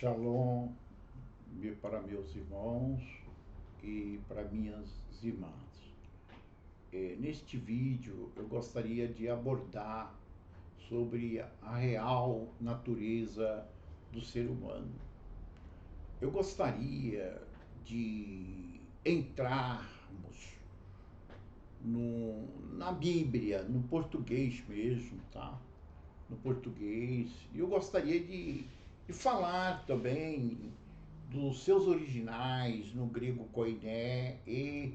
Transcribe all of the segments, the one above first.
Shalom para meus irmãos e para minhas irmãs. Neste vídeo eu gostaria de abordar sobre a real natureza do ser humano. Eu gostaria de entrarmos na Bíblia, no português mesmo, tá? No português. E eu gostaria de falar também dos seus originais no grego koiné e,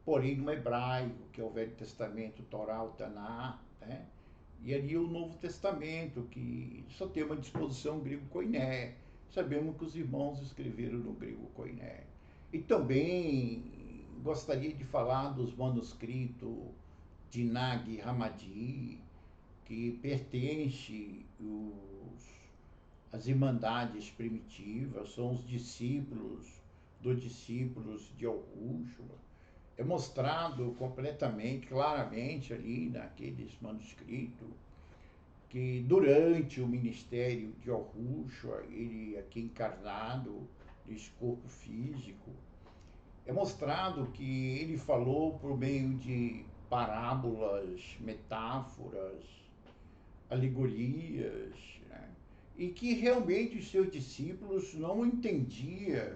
porém, no hebraico, que é o Velho Testamento, Torá, o Taná, né? E ali o Novo Testamento, que só tem uma disposição grego koiné. Sabemos que os irmãos escreveram no grego koiné. E também gostaria de falar dos manuscritos de Nag Hammadi, que pertence às irmandades primitivas, são os discípulos dos discípulos de Yahushua. É mostrado completamente, claramente ali naqueles manuscritos, que durante o ministério de Yahushua, ele aqui encarnado, nesse corpo físico, é mostrado que ele falou por meio de parábolas, metáforas, alegorias, né? E que realmente os seus discípulos não entendiam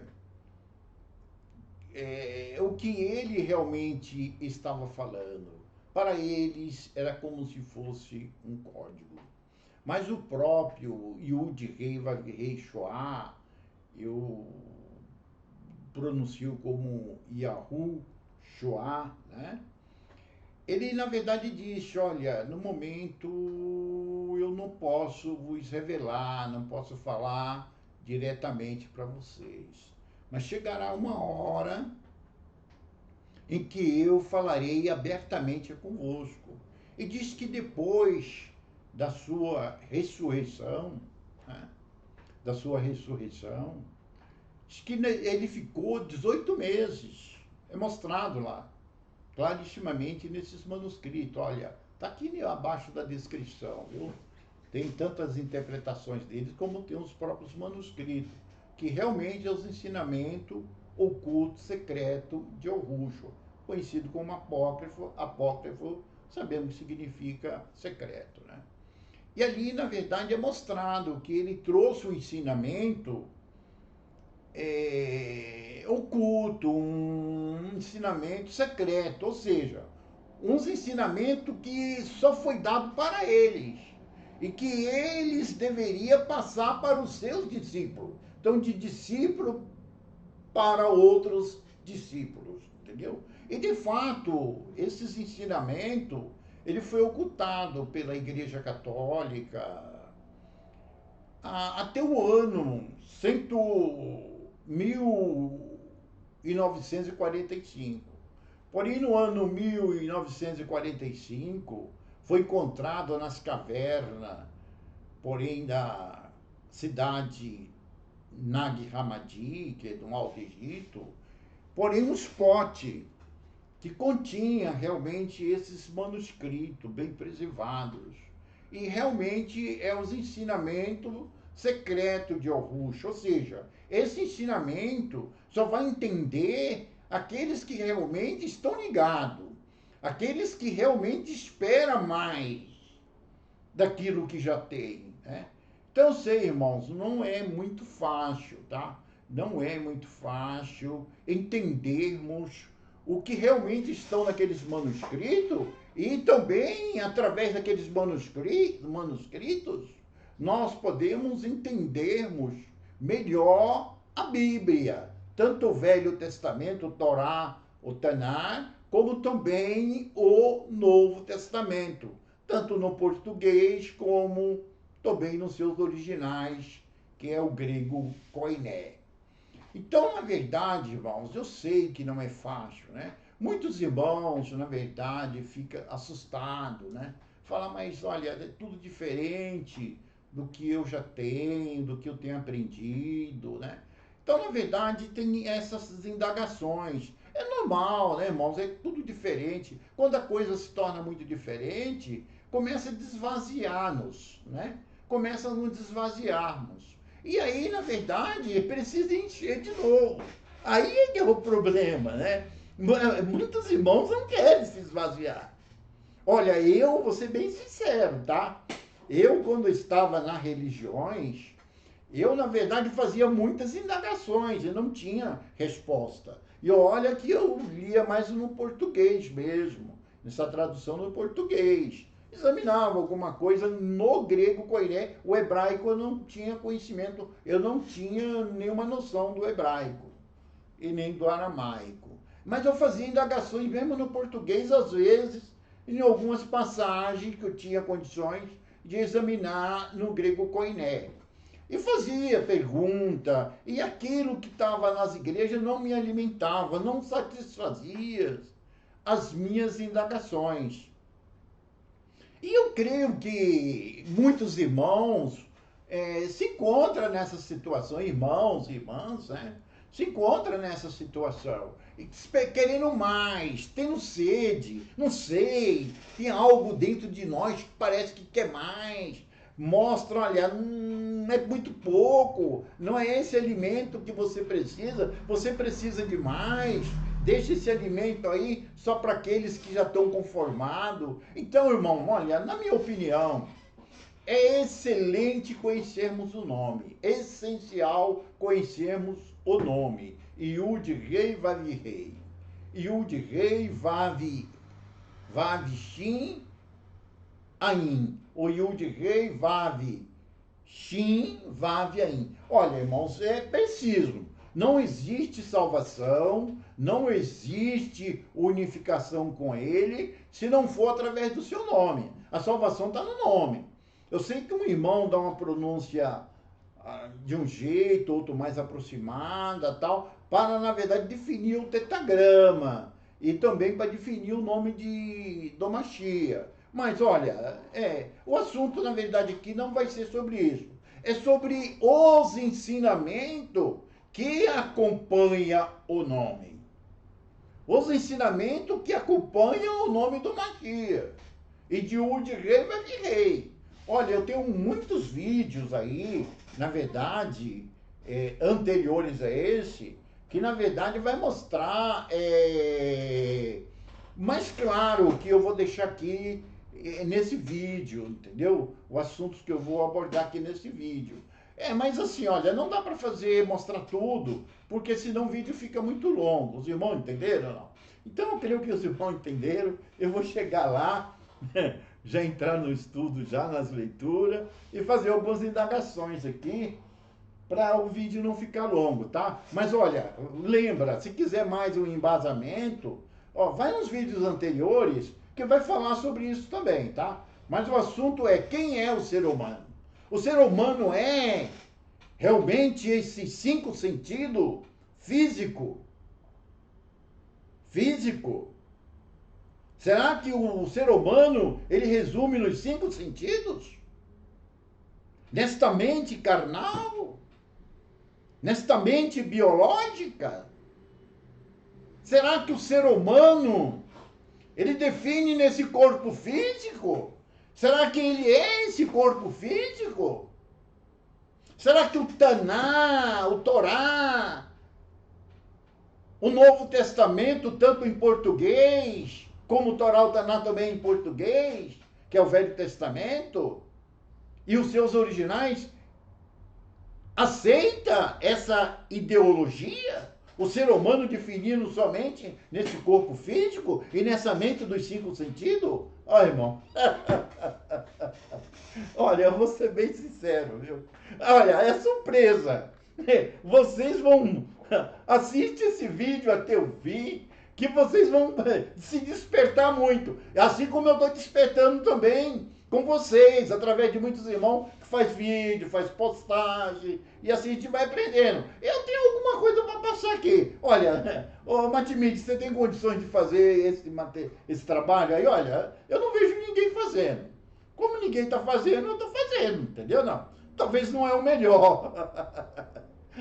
o que ele realmente estava falando. Para eles era como se fosse um código. Mas o próprio Yud-Hei Shoah, eu pronuncio como Yahushua, né? Ele, na verdade, disse, olha, no momento eu não posso vos revelar, não posso falar diretamente para vocês. Mas chegará uma hora em que eu falarei abertamente convosco. E diz que depois da sua ressurreição, né, diz que ele ficou 18 meses. É mostrado lá clarissimamente nesses manuscritos. Olha, está aqui abaixo da descrição, viu? Tem tantas interpretações deles como tem os próprios manuscritos, que realmente é os ensinamentos oculto, secreto de Yahushua, conhecido como apócrifo. Apócrifo, sabemos que significa secreto, né? E ali, na verdade, é mostrado que ele trouxe um ensinamento oculto, um ensinamento secreto, ou seja, uns ensinamentos que só foi dado para eles e que eles deveriam passar para os seus discípulos. Então, de discípulo para outros discípulos, entendeu? E de fato, esses ensinamentos, ele foi ocultado pela Igreja Católica até o ano 1945. Porém, no ano 1945, foi encontrado nas cavernas, porém, da cidade Nag Hammadi, que é do Alto Egito, porém, um pote que continha realmente esses manuscritos bem preservados. E realmente é os ensinamentos secretos de Yahushua, ou seja, esse ensinamento só vai entender aqueles que realmente estão ligados, aqueles que realmente esperam mais daquilo que já tem, né? Então, eu sei, irmãos, não é muito fácil, tá? Não é muito fácil entendermos o que realmente estão naqueles manuscritos e também, através daqueles manuscritos, nós podemos entendermos melhor a Bíblia, tanto o Velho Testamento, o Torá, o Taná, como também o Novo Testamento, tanto no português como também nos seus originais, que é o grego koiné. Então, na verdade, irmãos, eu sei que não é fácil, né? Muitos irmãos, na verdade, ficam assustados, né? Fala, mas olha, é tudo diferente do que eu já tenho, do que eu tenho aprendido, né? Então, na verdade, tem essas indagações. É normal, né, irmãos? É tudo diferente. Quando a coisa se torna muito diferente, começa a desvaziar-nos, né? Começa a nos desvaziarmos. E aí, na verdade, precisa encher de novo. Aí é que é o problema, né? Muitos irmãos não querem se esvaziar. Olha, eu vou ser bem sincero, tá? Eu, quando estava nas religiões, eu, na verdade, fazia muitas indagações e não tinha resposta. E olha que eu lia mais no português mesmo, nessa tradução no português. Examinava alguma coisa no grego koiné, o hebraico eu não tinha conhecimento, eu não tinha nenhuma noção do hebraico e nem do aramaico. Mas eu fazia indagações mesmo no português, às vezes, em algumas passagens que eu tinha condições de examinar no grego koiné. E fazia pergunta, e aquilo que estava nas igrejas não me alimentava, não satisfazia as minhas indagações. E eu creio que muitos irmãos se encontram nessa situação, irmãos e irmãs, né? Se encontram nessa situação, querendo mais, tendo sede, não sei, tem algo dentro de nós que parece que quer mais. Mostra, olha, é muito pouco, não é esse alimento que você precisa de mais. Deixa esse alimento aí só para aqueles que já estão conformados. Então, irmão, olha, na minha opinião, é excelente conhecermos o nome, essencial conhecermos o nome. Yud Rei Vav Rei. Yud Rei Vav Shin Ain. O Yud Rei Vav Shin Vav Ain. Olha, irmãos, é preciso. Não existe salvação, não existe unificação com ele, se não for através do seu nome. A salvação está no nome. Eu sei que um irmão dá uma pronúncia de um jeito, outro mais aproximada, tal, para, na verdade, definir o tetagrama e também para definir o nome do Mashiach. Mas, olha, o assunto, na verdade, aqui não vai ser sobre isso. É sobre os ensinamentos que acompanham o nome. Os ensinamentos que acompanham o nome do Mashiach. E de Yud Rei vai de Rei. Olha, eu tenho muitos vídeos aí, na verdade, anteriores a esse, que na verdade vai mostrar mais claro que eu vou deixar aqui nesse vídeo, entendeu? Os assuntos que eu vou abordar aqui nesse vídeo. Mas assim, olha, não dá para mostrar tudo, porque senão o vídeo fica muito longo. Os irmãos entenderam ou não? Então eu creio que os irmãos entenderam. Eu vou chegar lá, já entrar no estudo, já nas leituras, e fazer algumas indagações aqui, para o vídeo não ficar longo, tá? Mas olha, lembra, se quiser mais um embasamento, vai nos vídeos anteriores, que vai falar sobre isso também, tá? Mas o assunto é quem é o ser humano. O ser humano é realmente esses 5 sentidos físico. Físico. Será que o ser humano, ele resume nos 5 sentidos? Nesta mente carnal? Nesta mente biológica? Será que o ser humano, ele define nesse corpo físico? Será que ele é esse corpo físico? Será que o Taná, o Torá, o Novo Testamento, tanto em português, como o Torá, o Taná também em português, que é o Velho Testamento, e os seus originais, aceita essa ideologia? O ser humano definindo somente nesse corpo físico e nessa mente dos 5 sentidos? Olha, irmão. Olha, eu vou ser bem sincero, viu? Olha, é surpresa. Vocês vão assistir esse vídeo até o fim, que vocês vão se despertar muito. Assim como eu estou despertando também com vocês, através de muitos irmãos que faz vídeo, faz postagem, e assim a gente vai aprendendo. Eu tenho alguma coisa para passar aqui. Olha, Matimide, você tem condições de fazer esse trabalho aí? Olha, eu não vejo ninguém fazendo. Como ninguém está fazendo, eu estou fazendo, entendeu? Não. Talvez não é o melhor.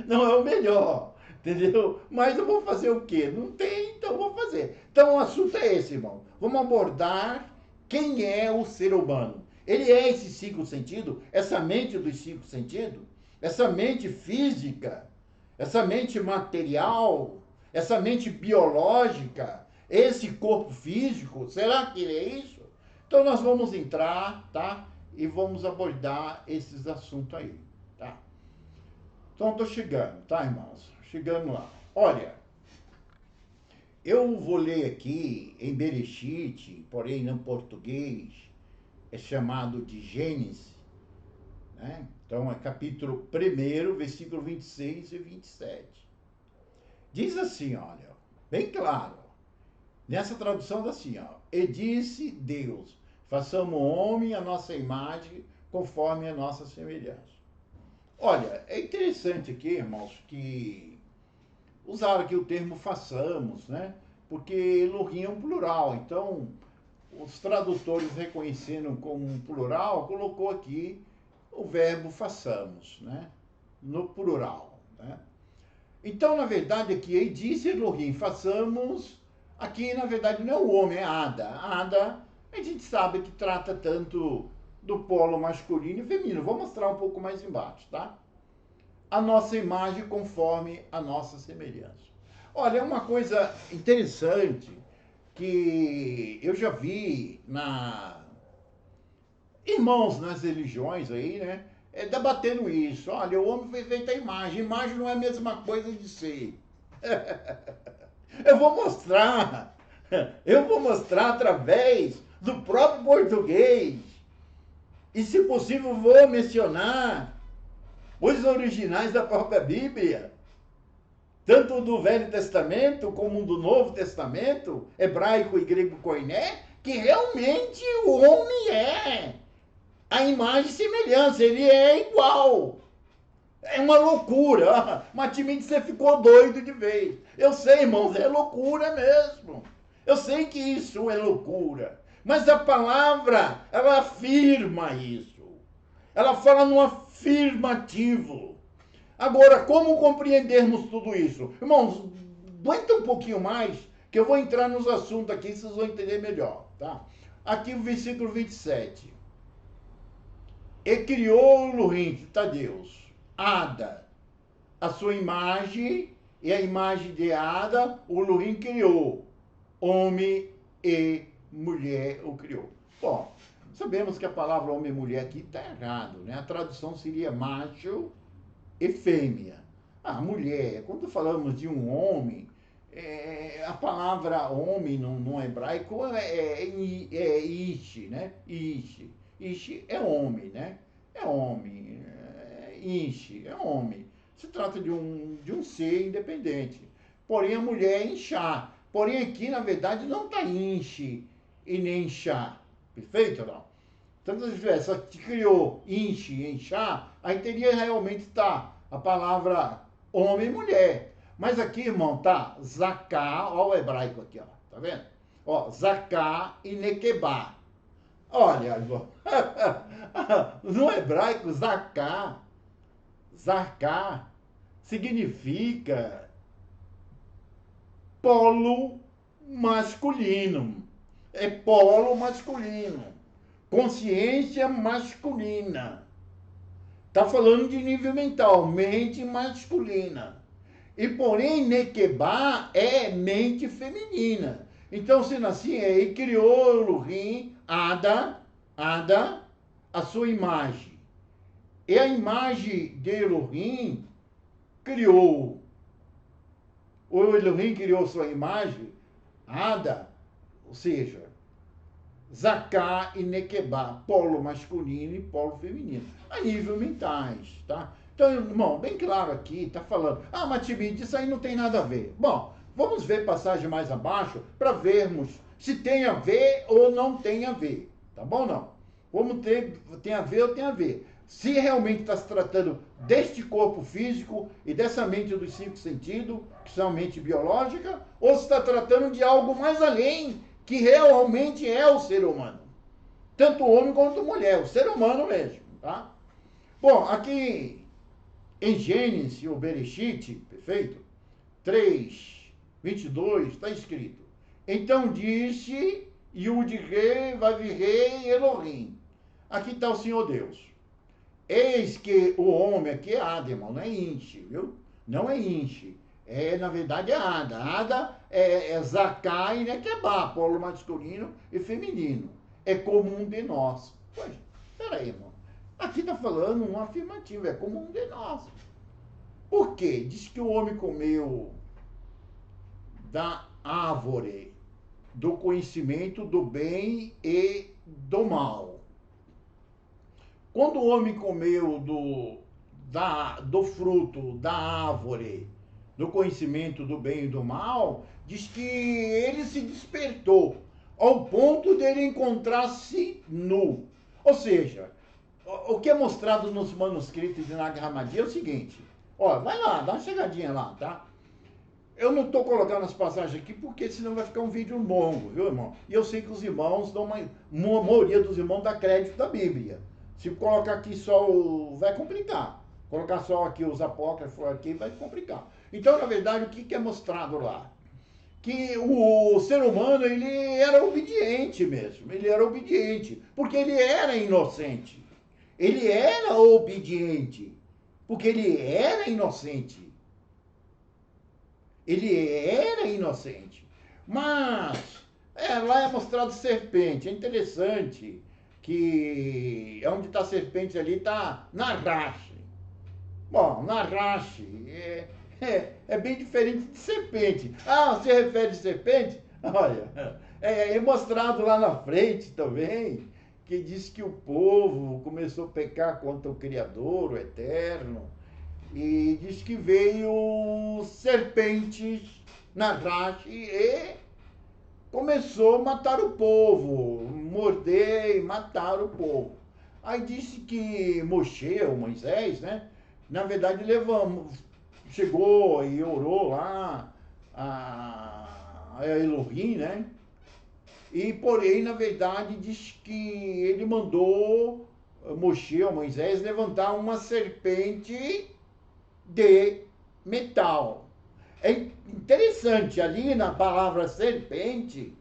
Não é o melhor, entendeu? Mas eu vou fazer o quê? Não tem, então eu vou fazer. Então o assunto é esse, irmão. Vamos abordar quem é o ser humano. Ele é esses 5 sentidos, essa mente dos 5 sentidos. essa mente física, essa mente material, essa mente biológica, esse corpo físico, será que ele é isso? Então nós vamos entrar, tá? E vamos abordar esses assuntos aí, tá? Então estou chegando, tá, irmãos? Chegando lá. Olha, eu vou ler aqui em Bereshit, porém no português é chamado de Gênesis, né? Então é capítulo 1, versículo 26 e 27. Diz assim, olha, bem claro, nessa tradução diz assim, ó, e disse Deus, façamos o homem a nossa imagem, conforme a nossa semelhança. Olha, é interessante aqui, irmãos, que usaram aqui o termo façamos, né? Porque Elohim é um plural, então os tradutores reconhecendo como um plural, colocou aqui o verbo façamos, né? No plural, né? Então, na verdade, aqui, e disse Elohim, façamos, aqui, na verdade, não é o homem, é Ada. Ada, a gente sabe que trata tanto do polo masculino e feminino. Vou mostrar um pouco mais embaixo, tá? A nossa imagem conforme a nossa semelhança. Olha, é uma coisa interessante que eu já vi irmãos nas religiões aí, né? Debatendo isso. Olha, o homem foi feito à imagem. Imagem não é a mesma coisa de ser. Eu vou mostrar. Eu vou mostrar através do próprio português. E, se possível, vou mencionar os originais da própria Bíblia. Tanto do Velho Testamento como do Novo Testamento, hebraico e grego koiné, que realmente o homem é a imagem e semelhança, ele é igual. É uma loucura. Matimite, você ficou doido de vez. Eu sei, irmãos, é loucura mesmo. Eu sei que isso é loucura. Mas a palavra, ela afirma isso. Ela fala no afirmativo. Agora, como compreendermos tudo isso? Irmãos, aguenta um pouquinho mais, que eu vou entrar nos assuntos aqui, vocês vão entender melhor, tá? Aqui o versículo 27. E criou Elohim, que está Deus, Ada, a sua imagem, e a imagem de Ada, o Elohim criou. Homem e mulher o criou. Bom, sabemos que a palavra homem e mulher aqui está errado, né? A tradução seria macho e fêmea. A mulher, quando falamos de um homem, a palavra homem no hebraico é ish, né? Ish. Ish é homem, né? É homem. Ish é homem. Se trata de um ser independente. Porém, a mulher é inchá. Porém, aqui, na verdade, não está inche e nem inchá. Perfeito ou não? Então, se tivesse que criou inche e inchá, aí teria realmente a palavra homem e mulher. Mas aqui, irmão, tá zaká, ó o hebraico aqui, ó, tá vendo? Ó, zaká e nequebá. Olha, irmão, no hebraico, zaká significa polo masculino. É polo masculino. Consciência masculina. Está falando de nível mental, mente masculina. E porém, Nequebá é mente feminina. Então, sendo assim, ele criou Elohim, Ada, a sua imagem. E a imagem de Elohim criou. O Elohim criou sua imagem, Ada, ou seja, Zaká e Nequebá, polo masculino e polo feminino, a nível mentais, tá? Então, irmão, bem claro aqui, tá falando, mas Tibite, isso aí não tem nada a ver. Bom, vamos ver passagem mais abaixo para vermos se tem a ver ou não tem a ver, tá bom ou não? Vamos ter, tem a ver ou tem a ver. Se realmente está se tratando deste corpo físico e dessa mente dos 5 sentidos, que são a mente biológica, ou se está tratando de algo mais além, que realmente é o ser humano. Tanto o homem quanto a mulher, o ser humano mesmo, tá? Bom, aqui em Gênesis, o Bereshit, perfeito? 3, 22, está escrito. Então disse Yud-Re, Vav-Re, Elohim. Aqui está o Senhor Deus. Eis que o homem aqui é Ada, irmão, não é Inche, viu? Não é Inche. Na verdade, é Ada. Ada é Zacá e Nequebá, polo masculino e feminino. É comum de nós. Pois, peraí, irmão. Aqui está falando um afirmativo, é comum de nós. Por quê? Diz que o homem comeu da árvore do conhecimento do bem e do mal. Quando o homem comeu do fruto da árvore do conhecimento do bem e do mal, diz que ele se despertou ao ponto de ele encontrar-se nu. Ou seja, o que é mostrado nos manuscritos de Nag Hammadi é o seguinte. Ó, vai lá, dá uma chegadinha lá, tá? Eu não estou colocando as passagens aqui porque senão vai ficar um vídeo longo, viu, irmão? E eu sei que os irmãos dão a maioria dos irmãos dá crédito da Bíblia. Se colocar aqui só vai complicar. Colocar só aqui os apócrifos aqui vai complicar. Então, na verdade, o que é mostrado lá? Que o ser humano, ele era obediente mesmo. Ele era obediente. Porque ele era inocente. Ele era obediente. Porque ele era inocente. Ele era inocente. Mas lá é mostrado serpente. É interessante que onde está a serpente ali está Narashi. Bom, Narashi é bem diferente de serpente. Ah, você refere a serpente? Olha, é mostrado lá na frente também, que diz que o povo começou a pecar contra o Criador, o Eterno, e diz que veio serpentes Narashi e começou a matar o povo, morder e matar o povo. Aí disse que Moshe, ou Moisés, né? Na verdade, chegou e orou lá a Elohim, né? E, porém, na verdade, diz que ele mandou Moshe, ou Moisés, levantar uma serpente de metal. É interessante, ali na palavra serpente,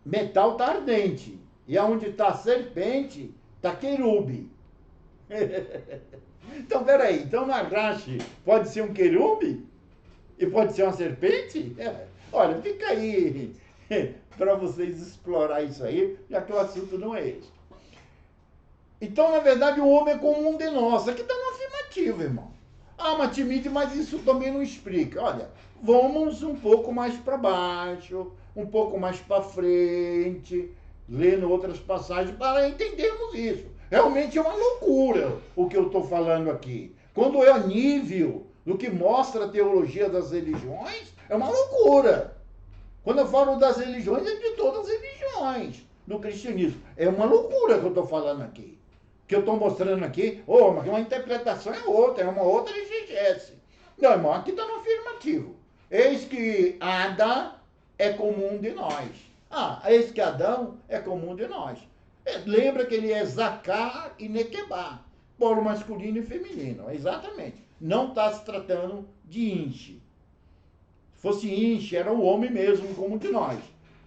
metal está ardente. E aonde está serpente, está querube. Então, peraí, então Narashi pode ser um querube? E pode ser uma serpente? Olha, fica aí para vocês explorar isso aí, já que o assunto não é esse. Então, na verdade, o homem é como um de nós. Aqui está no afirmativo, irmão. Ah, Matimide, mas isso também não explica. Olha, vamos um pouco mais para baixo, um pouco mais para frente, lendo outras passagens para entendermos isso. Realmente é uma loucura o que eu estou falando aqui. Quando é a nível do que mostra a teologia das religiões, é uma loucura. Quando eu falo das religiões, é de todas as religiões do cristianismo. É uma loucura que eu estou falando aqui. Que eu estou mostrando aqui, mas uma interpretação é outra, é uma outra exegese. Não, irmão, aqui está no afirmativo. Eis que Ada é comum de nós. Eis que Adão é comum de nós. Lembra que ele é Zacá e Nequebá, polo masculino e feminino, exatamente. Não está se tratando de Inche. Se fosse Inche, era o homem mesmo, como de nós.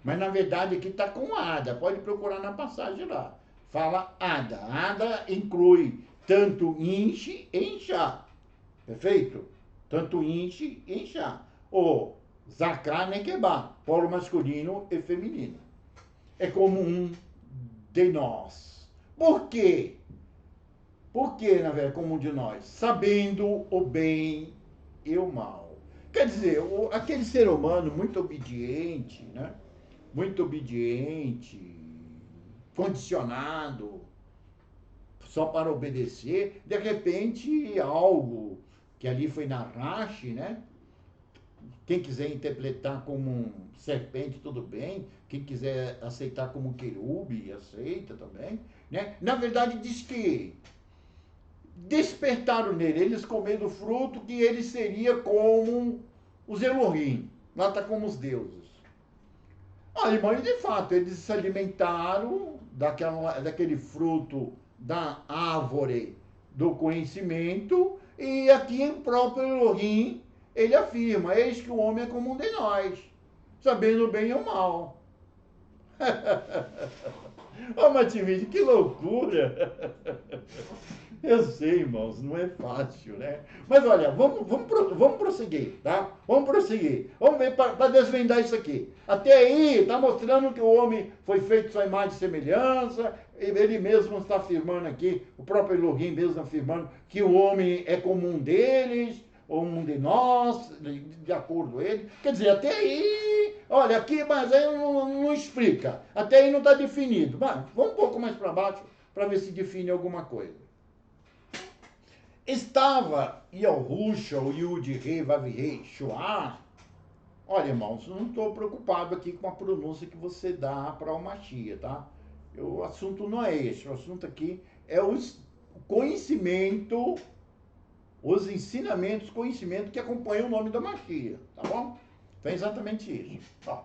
Mas na verdade aqui está com Ada, pode procurar na passagem lá. Fala Ada. Ada inclui tanto Inche e Inchá. Perfeito? Tanto Inche e Inchá. Ou Zacá Nequebá, polo masculino e feminino. É comum de nós. Por quê? Por que, na verdade, comum de nós? Sabendo o bem e o mal. Quer dizer, aquele ser humano muito obediente, né? Muito obediente, condicionado, só para obedecer, de repente algo que ali foi Narashi, né? Quem quiser interpretar como um serpente, tudo bem. Quem quiser aceitar como querube, aceita também. Né? Na verdade, diz que despertaram nele, eles comendo o fruto, que ele seria como os Elohim. Lá está como os deuses. Irmão, e de fato, eles se alimentaram daquele fruto da árvore do conhecimento, e aqui o próprio Elohim, ele afirma, eis que o homem é como um de nós, sabendo o bem e o mal. Matimide, que loucura! Eu sei, irmãos, não é fácil, né? Mas olha, vamos prosseguir, tá? Vamos prosseguir. Vamos ver para desvendar isso aqui. Até aí, está mostrando que o homem foi feito sua imagem e semelhança. Ele mesmo está afirmando aqui, o próprio Elohim mesmo afirmando que o homem é como um deles, ou um de nós, de acordo com ele. Quer dizer, até aí, olha, aqui, mas aí não explica. Até aí não está definido. Mas vamos um pouco mais para baixo para ver se define alguma coisa. Estava Yahushua, o Yud Rei Vav Shua. Olha, irmãos, não estou preocupado aqui com a pronúncia que você dá para o Machia, tá? O assunto não é esse. O assunto aqui é o conhecimento, os ensinamentos, conhecimento que acompanham o nome da Machia, tá bom? Então é exatamente isso. Ó,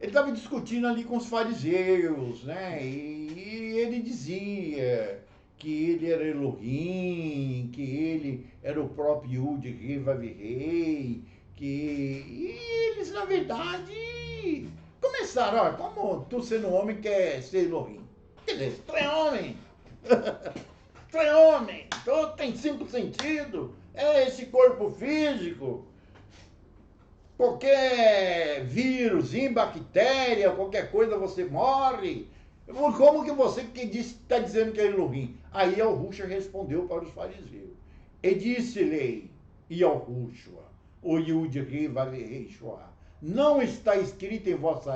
ele estava discutindo ali com os fariseus, né? E ele dizia que ele era Elohim, que ele era o próprio Yud Rei Vav Rei, que e eles, na verdade, começaram, olha, como tu sendo homem quer ser Elohim? Quer dizer, tu é homem, tu é homem, tu tem 5 sentidos, é esse corpo físico, qualquer vírus, bactéria, qualquer coisa você morre. Como que você que está dizendo que é Elohim? Aí Yahushua respondeu para os fariseus. E disse-lhe Yahushua, o Yud Rei Vav Rei Shua, não está escrito em vossa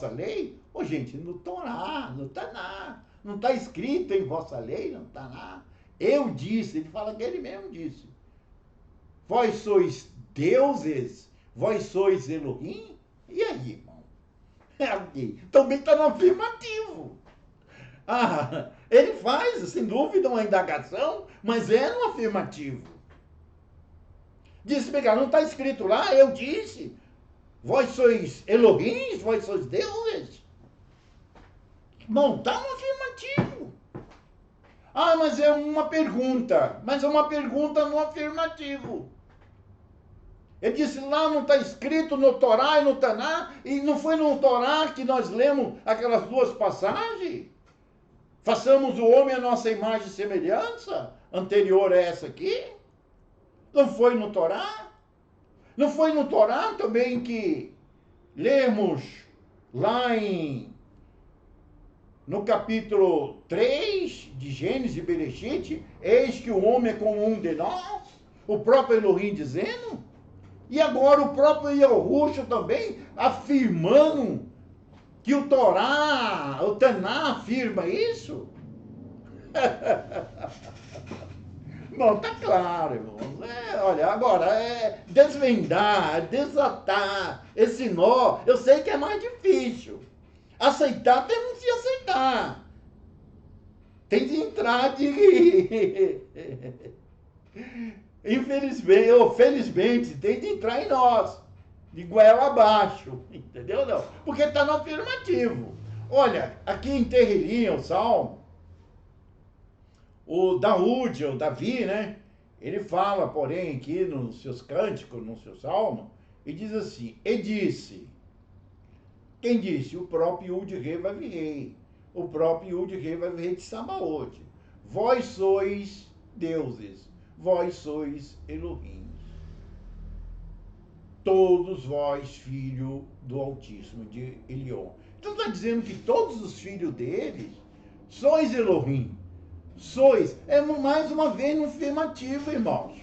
lei? Ô, gente, no Torá, no Taná, não está escrito em vossa lei, no Taná. Eu disse, ele fala que ele mesmo disse. Vós sois deuses, vós sois Elohim? E aí, irmão? É aqui. Também está no afirmativo. Ah, ele faz, sem dúvida, uma indagação, mas é no afirmativo. Disse, pegar, não está escrito lá, eu disse. Vós sois Elohim, vós sois deuses. Não, está no afirmativo. Ah, mas é uma pergunta. Mas é uma pergunta no afirmativo. Ele disse, lá não está escrito no Torá e no Taná, e não foi no Torá que nós lemos aquelas duas passagens? Façamos o homem a nossa imagem e semelhança, anterior a essa aqui? Não foi no Torá? Não foi no Torá também que lemos lá no capítulo 3 de Gênesis e Bereshit, eis que o homem é como um de nós? O próprio Elohim dizendo? E agora o próprio Yahushua também afirmando que o Torá, o Taná afirma isso? Bom, tá claro, irmãos. Olha, agora, desvendar, desatar esse nó, eu sei que é mais difícil. Aceitar, temos que aceitar. Tem de entrar de... Infelizmente, ou felizmente, tem de entrar em nós, de goela abaixo, entendeu? Não, porque está no afirmativo. Olha, aqui em Terrilim, o Salmo, o Davi, né? Ele fala, porém, aqui nos seus cânticos, no seu Salmo, e diz assim, e disse, quem disse? O próprio Yud Rei Vav Rei, o próprio Yud Rei Vav Rei de Sabaote. Vós sois deuses, vós sois Elohim. Todos vós, filho do Altíssimo, de Elion. Então está dizendo que todos os filhos deles sois Elohim. Sois. É mais uma vez no afirmativo, irmãos.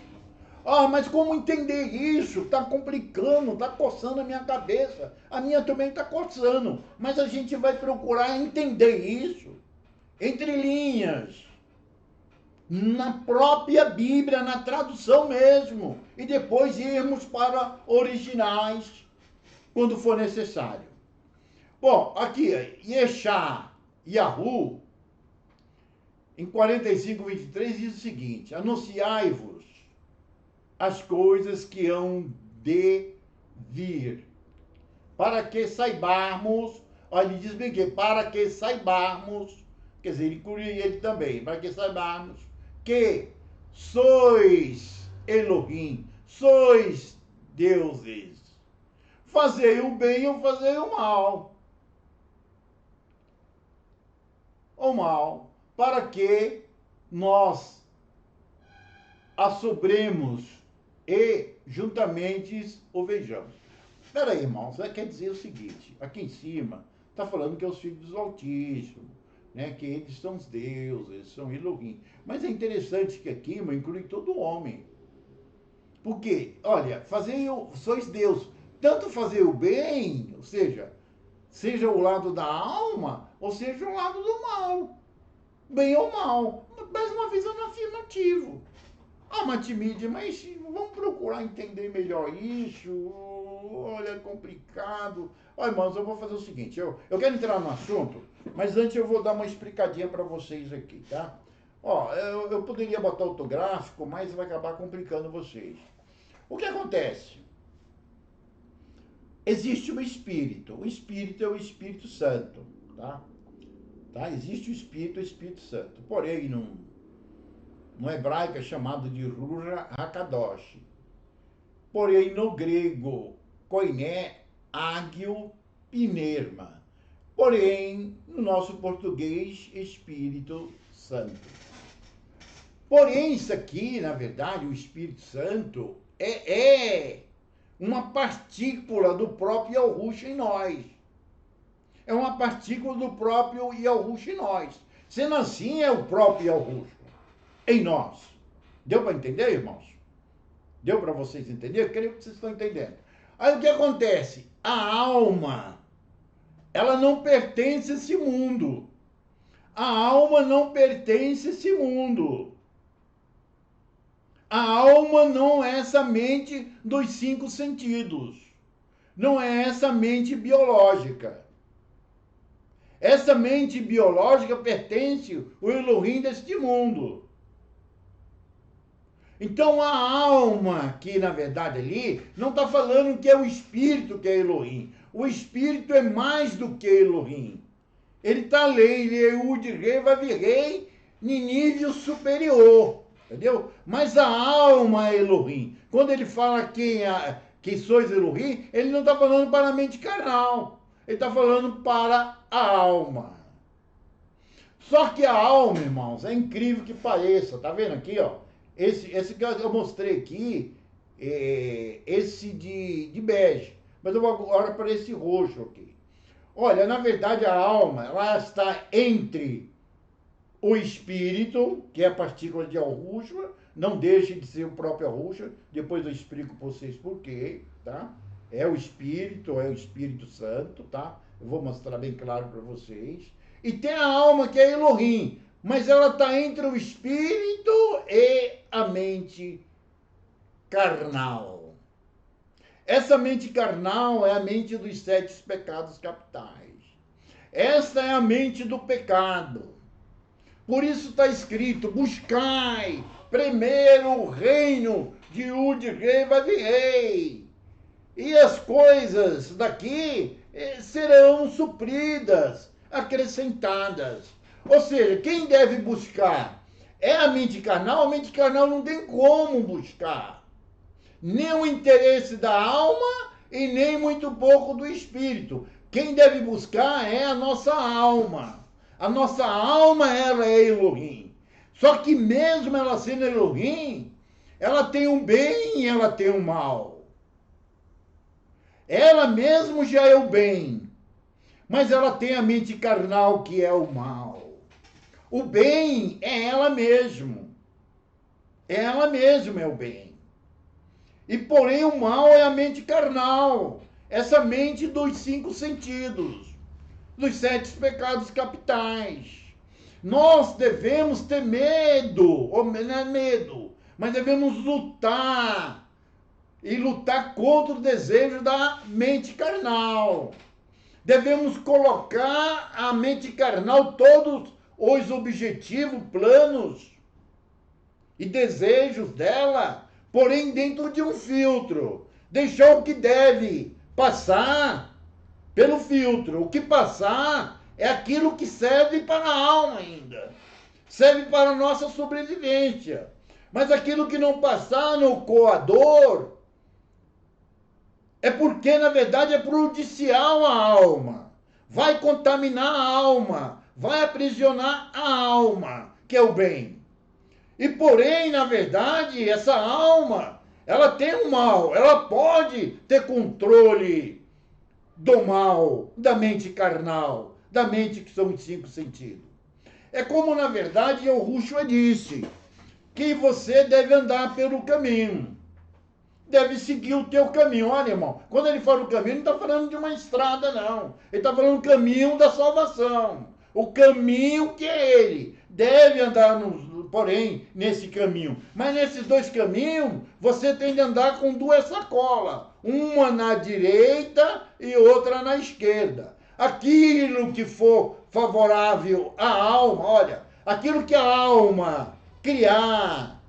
Ah, mas como entender isso? Está complicando, está coçando a minha cabeça. A minha também está coçando. Mas a gente vai procurar entender isso entre linhas, na própria Bíblia, na tradução mesmo, e depois irmos para originais quando for necessário. Bom, aqui, Yeshá, Yahu, em 45:23 diz o seguinte, anunciai-vos as coisas que hão de vir, para que saibarmos, olha, ele diz bem que para que saibarmos, quer dizer, ele inclui ele também, para que saibarmos que sois Elohim, sois deuses, fazei o bem ou fazei o mal. O mal, para que nós assobremos e juntamente o vejamos. Espera aí, irmãos, quer dizer o seguinte, aqui em cima está falando que é os filhos do Altíssimo, né, que eles são os deuses, eles são Elohim. Mas é interessante que aqui, irmão, inclui todo homem. Porque, olha, sois Deus, tanto fazer o bem, ou seja o lado da alma, ou seja o lado do mal. Bem ou mal. Mais uma vez no afirmativo. Matimide, mas vamos procurar entender melhor isso. Olha, é complicado. Olha, irmãos, eu vou fazer o seguinte, eu quero entrar no assunto, mas antes eu vou dar uma explicadinha para vocês aqui, tá? Eu poderia botar ortográfico, mas vai acabar complicando vocês. O que acontece? Existe o Espírito é o Espírito Santo, tá? Existe o Espírito Santo, porém, no hebraico é chamado de Ruach HaKadosh. Porém, no grego, koiné, ágio, pnerma. Porém, no nosso português, Espírito Santo. Porém, isso aqui, na verdade, o Espírito Santo é uma partícula do próprio Yahushua em nós. É uma partícula do próprio Yahushua em nós. Sendo assim, é o próprio Yahushua em nós. Deu para entender, irmãos? Deu para vocês entenderem? Eu creio que vocês estão entendendo. Aí o que acontece? A alma, ela não pertence a esse mundo. A alma não pertence a esse mundo. A alma não é essa mente dos 5 sentidos. Não é essa mente biológica. Essa mente biológica pertence ao Elohim deste mundo. Então a alma aqui, na verdade, ali, não está falando que é o espírito que é Elohim. O espírito é mais do que Elohim. Ele está além, ele é o de rei, vai vir rei em nível superior. Entendeu? Mas a alma é Elohim. Quando ele fala que sois Elohim, ele não está falando para a mente carnal. Ele está falando para a alma. Só que a alma, irmãos, é incrível que pareça. Tá vendo aqui, ó? Esse que eu mostrei aqui, esse de bege. Mas eu vou agora para esse roxo aqui. Olha, na verdade a alma, ela está entre o espírito, que é a partícula de Yahushua, não deixe de ser o próprio Yahushua, depois eu explico para vocês por quê, tá? É o Espírito Santo, tá? Eu vou mostrar bem claro para vocês. E tem a alma, que é Elohim, mas ela está entre o espírito e a mente carnal. Essa mente carnal é a mente dos 7 pecados capitais. Esta é a mente do pecado. Por isso está escrito, buscai primeiro o reino de Ud-Rei Vav-Rei. E as coisas daqui serão supridas, acrescentadas. Ou seja, quem deve buscar é a mente carnal não tem como buscar. Nem o interesse da alma e nem muito pouco do espírito. Quem deve buscar é a nossa alma. A nossa alma, ela é Elohim. Só que mesmo ela sendo Elohim, ela tem um bem e ela tem um mal. Ela mesmo já é o bem, mas ela tem a mente carnal, que é o mal. O bem é ela mesmo. Ela mesma é o bem. E porém o mal é a mente carnal. Essa mente dos 5 sentidos. Dos 7 pecados capitais. Nós devemos ter medo, ou não é medo, mas devemos lutar. E lutar contra o desejo da mente carnal. Devemos colocar a mente carnal todos os objetivos, planos e desejos dela, porém dentro de um filtro. Deixar o que deve passar pelo filtro. O que passar é aquilo que serve para a alma ainda. Serve para a nossa sobrevivência. Mas aquilo que não passar no coador é porque, na verdade, é prejudicial à alma. Vai contaminar a alma. Vai aprisionar a alma, que é o bem. E porém, na verdade, essa alma, ela tem um mal, ela pode ter controle do mal, da mente carnal, da mente que são os 5 sentidos. É como, na verdade, Yahushua disse, que você deve andar pelo caminho. Deve seguir o teu caminho. Olha, irmão, quando ele fala o caminho, não está falando de uma estrada, não. Ele está falando do caminho da salvação. O caminho que é ele. Deve andar, porém, nesse caminho. Mas nesses 2 caminhos, você tem de andar com 2 sacolas. Uma na direita e outra na esquerda. Aquilo que for favorável à alma, olha, aquilo que a alma criar,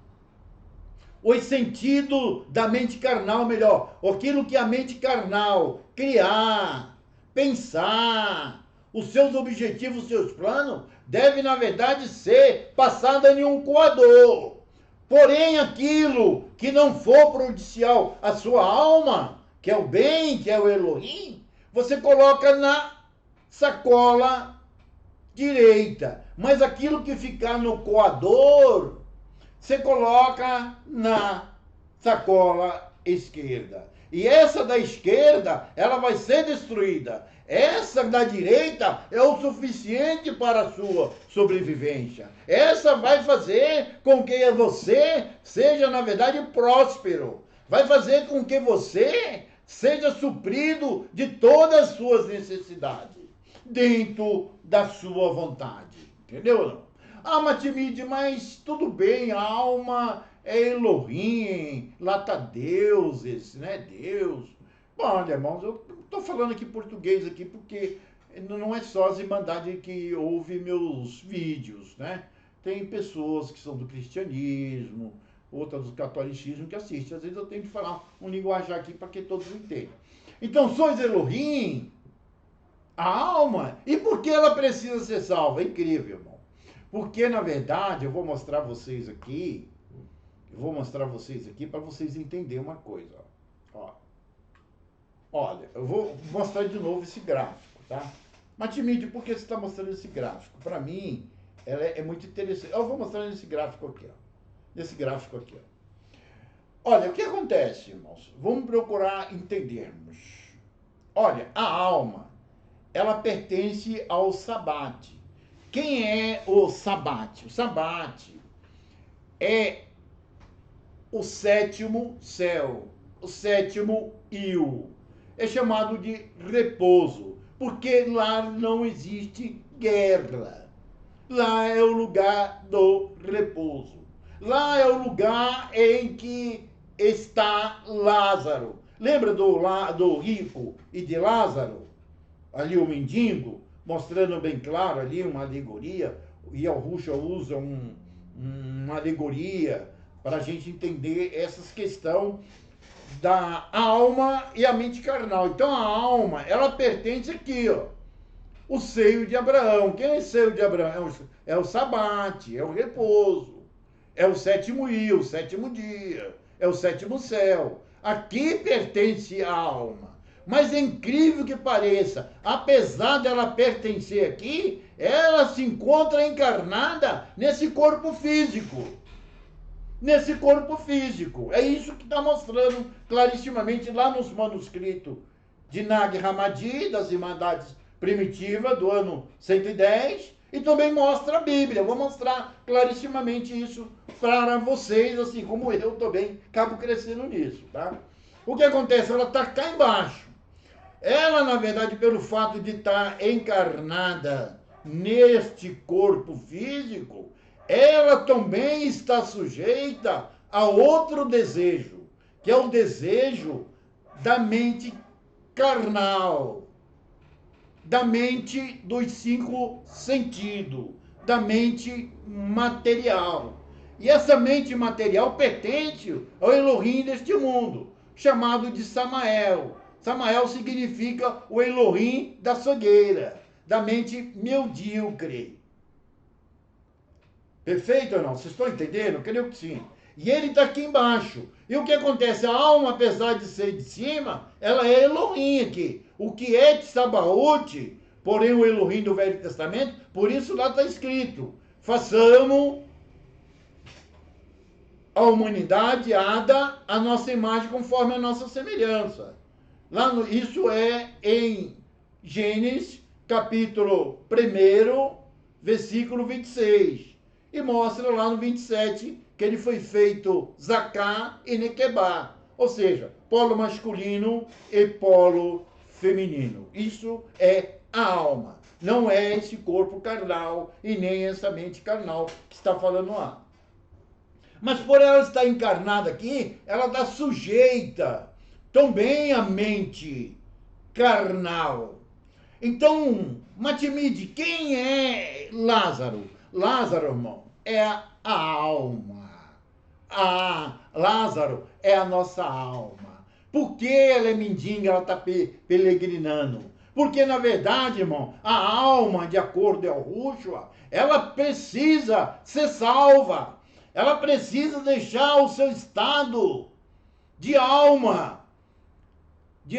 os sentidos da mente carnal, melhor, aquilo que a mente carnal criar, pensar, os seus objetivos, os seus planos, deve, na verdade, ser passada em um coador. Porém, aquilo que não for prejudicial à sua alma, que é o bem, que é o Elohim, você coloca na sacola direita. Mas aquilo que ficar no coador, você coloca na sacola esquerda. E essa da esquerda, ela vai ser destruída. Essa da direita é o suficiente para a sua sobrevivência. Essa vai fazer com que você seja, na verdade, próspero. Vai fazer com que você seja suprido de todas as suas necessidades, dentro da sua vontade. Entendeu? Ah, Matimide, mas tudo bem, a alma é Elohim, lá tá deuses, né? Deus. Bom, olha, irmãos, eu tô falando aqui português aqui porque não é só as irmandades que ouvem meus vídeos, né? Tem pessoas que são do cristianismo, outras do catolicismo que assistem. Às vezes eu tenho que falar um linguajar aqui para que todos entendam. Então, sois Elohim, a alma, e por que ela precisa ser salva? É incrível, irmão. Porque, na verdade, eu vou mostrar vocês aqui, para vocês entenderem uma coisa. Ó. Olha, eu vou mostrar de novo esse gráfico, tá? Matimide, por que você está mostrando esse gráfico? Para mim, ela é muito interessante. Eu vou mostrar nesse gráfico aqui, ó. Nesse gráfico aqui, ó. Olha, o que acontece, irmãos? Vamos procurar entendermos. Olha, a alma, ela pertence ao Sabate. Quem é o Sabate? O Sabate é o 7º céu, o 7º Il. É chamado de repouso, porque lá não existe guerra. Lá é o lugar do repouso. Lá é o lugar em que está Lázaro. Lembra do rico e de Lázaro? Ali o mendigo, mostrando bem claro ali uma alegoria, e Yahushua usa uma alegoria para a gente entender essas questões da alma e a mente carnal. Então a alma, ela pertence aqui, ó, o seio de Abraão. Quem é o seio de Abraão? É o sabate, é o repouso, é o 7º Il, o 7º dia, é o 7º céu. Aqui pertence a alma. Mas é incrível que pareça, apesar dela pertencer aqui, ela se encontra encarnada nesse corpo físico. Nesse corpo físico. É isso que está mostrando clarissimamente lá nos manuscritos de Nag Hammadi, das Irmandades Primitivas, do ano 110, e também mostra a Bíblia. Eu vou mostrar clarissimamente isso para vocês, assim como eu também acabo crescendo nisso, tá? O que acontece? Ela está cá embaixo. Ela, na verdade, pelo fato de estar encarnada neste corpo físico, ela também está sujeita a outro desejo, que é o desejo da mente carnal, da mente dos 5 sentidos, da mente material. E essa mente material pertence ao Elohim deste mundo, chamado de Samael. Samael significa o Elohim da cegueira, da mente medíocre. Perfeito ou não? Vocês estão entendendo? Eu creio que sim. E ele está aqui embaixo. E o que acontece? A alma, apesar de ser de cima, ela é Elohim aqui. O que é de Sabaote, porém o Elohim do Velho Testamento, por isso lá está escrito, façamos a humanidade ada a nossa imagem conforme a nossa semelhança. Isso é em Gênesis, capítulo 1, versículo 26. E mostra lá no 27 que ele foi feito Zacá e Nequebá. Ou seja, polo masculino e polo feminino. Isso é a alma. Não é esse corpo carnal e nem essa mente carnal que está falando lá. Mas por ela estar encarnada aqui, ela está sujeita também à mente carnal. Então, Matimide, quem é Lázaro? Lázaro, irmão, é a alma. Lázaro é a nossa alma. Por que ela é mendiga, ela está peregrinando? Porque, na verdade, irmão, a alma, de acordo com o Yahushua, ela precisa ser salva. Ela precisa deixar o seu estado de alma, de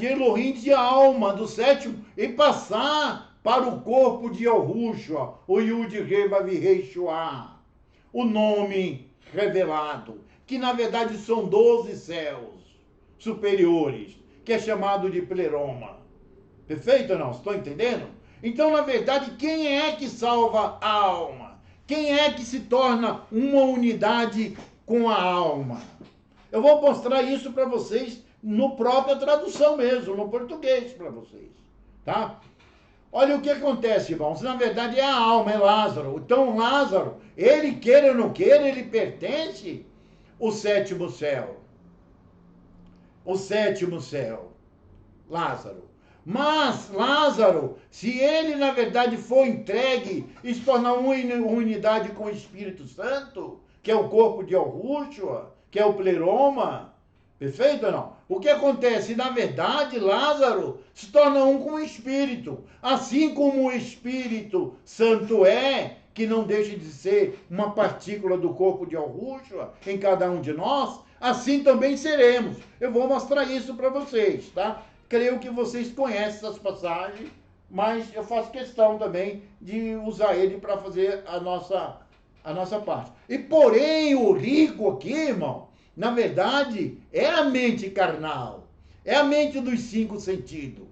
Elohim, de alma, do sétimo, e passar para o corpo de Yahushua, o Yud-Rei Vav-Rei Shua, o nome revelado, que na verdade são 12 céus superiores, que é chamado de pleroma. Perfeito ou não? Estou entendendo? Então, na verdade, quem é que salva a alma? Quem é que se torna uma unidade com a alma? Eu vou mostrar isso para vocês no própria tradução mesmo, no português para vocês, tá? Olha o que acontece, irmãos. Na verdade é a alma, é Lázaro. Então Lázaro, ele queira ou não queira, ele pertence ao sétimo céu. O sétimo céu, Lázaro. Mas Lázaro, se ele na verdade for entregue e se tornar uma unidade com o Espírito Santo, que é o corpo de Yahushua, que é o pleroma, perfeito ou não? O que acontece? Na verdade, Lázaro se torna um com o Espírito. Assim como o Espírito Santo é, que não deixa de ser uma partícula do corpo de Yahushua em cada um de nós, assim também seremos. Eu vou mostrar isso para vocês, tá? Creio que vocês conhecem essas passagens, mas eu faço questão também de usar ele para fazer a nossa parte. E porém, o rico aqui, irmão, na verdade, é a mente carnal, é a mente dos 5 sentidos.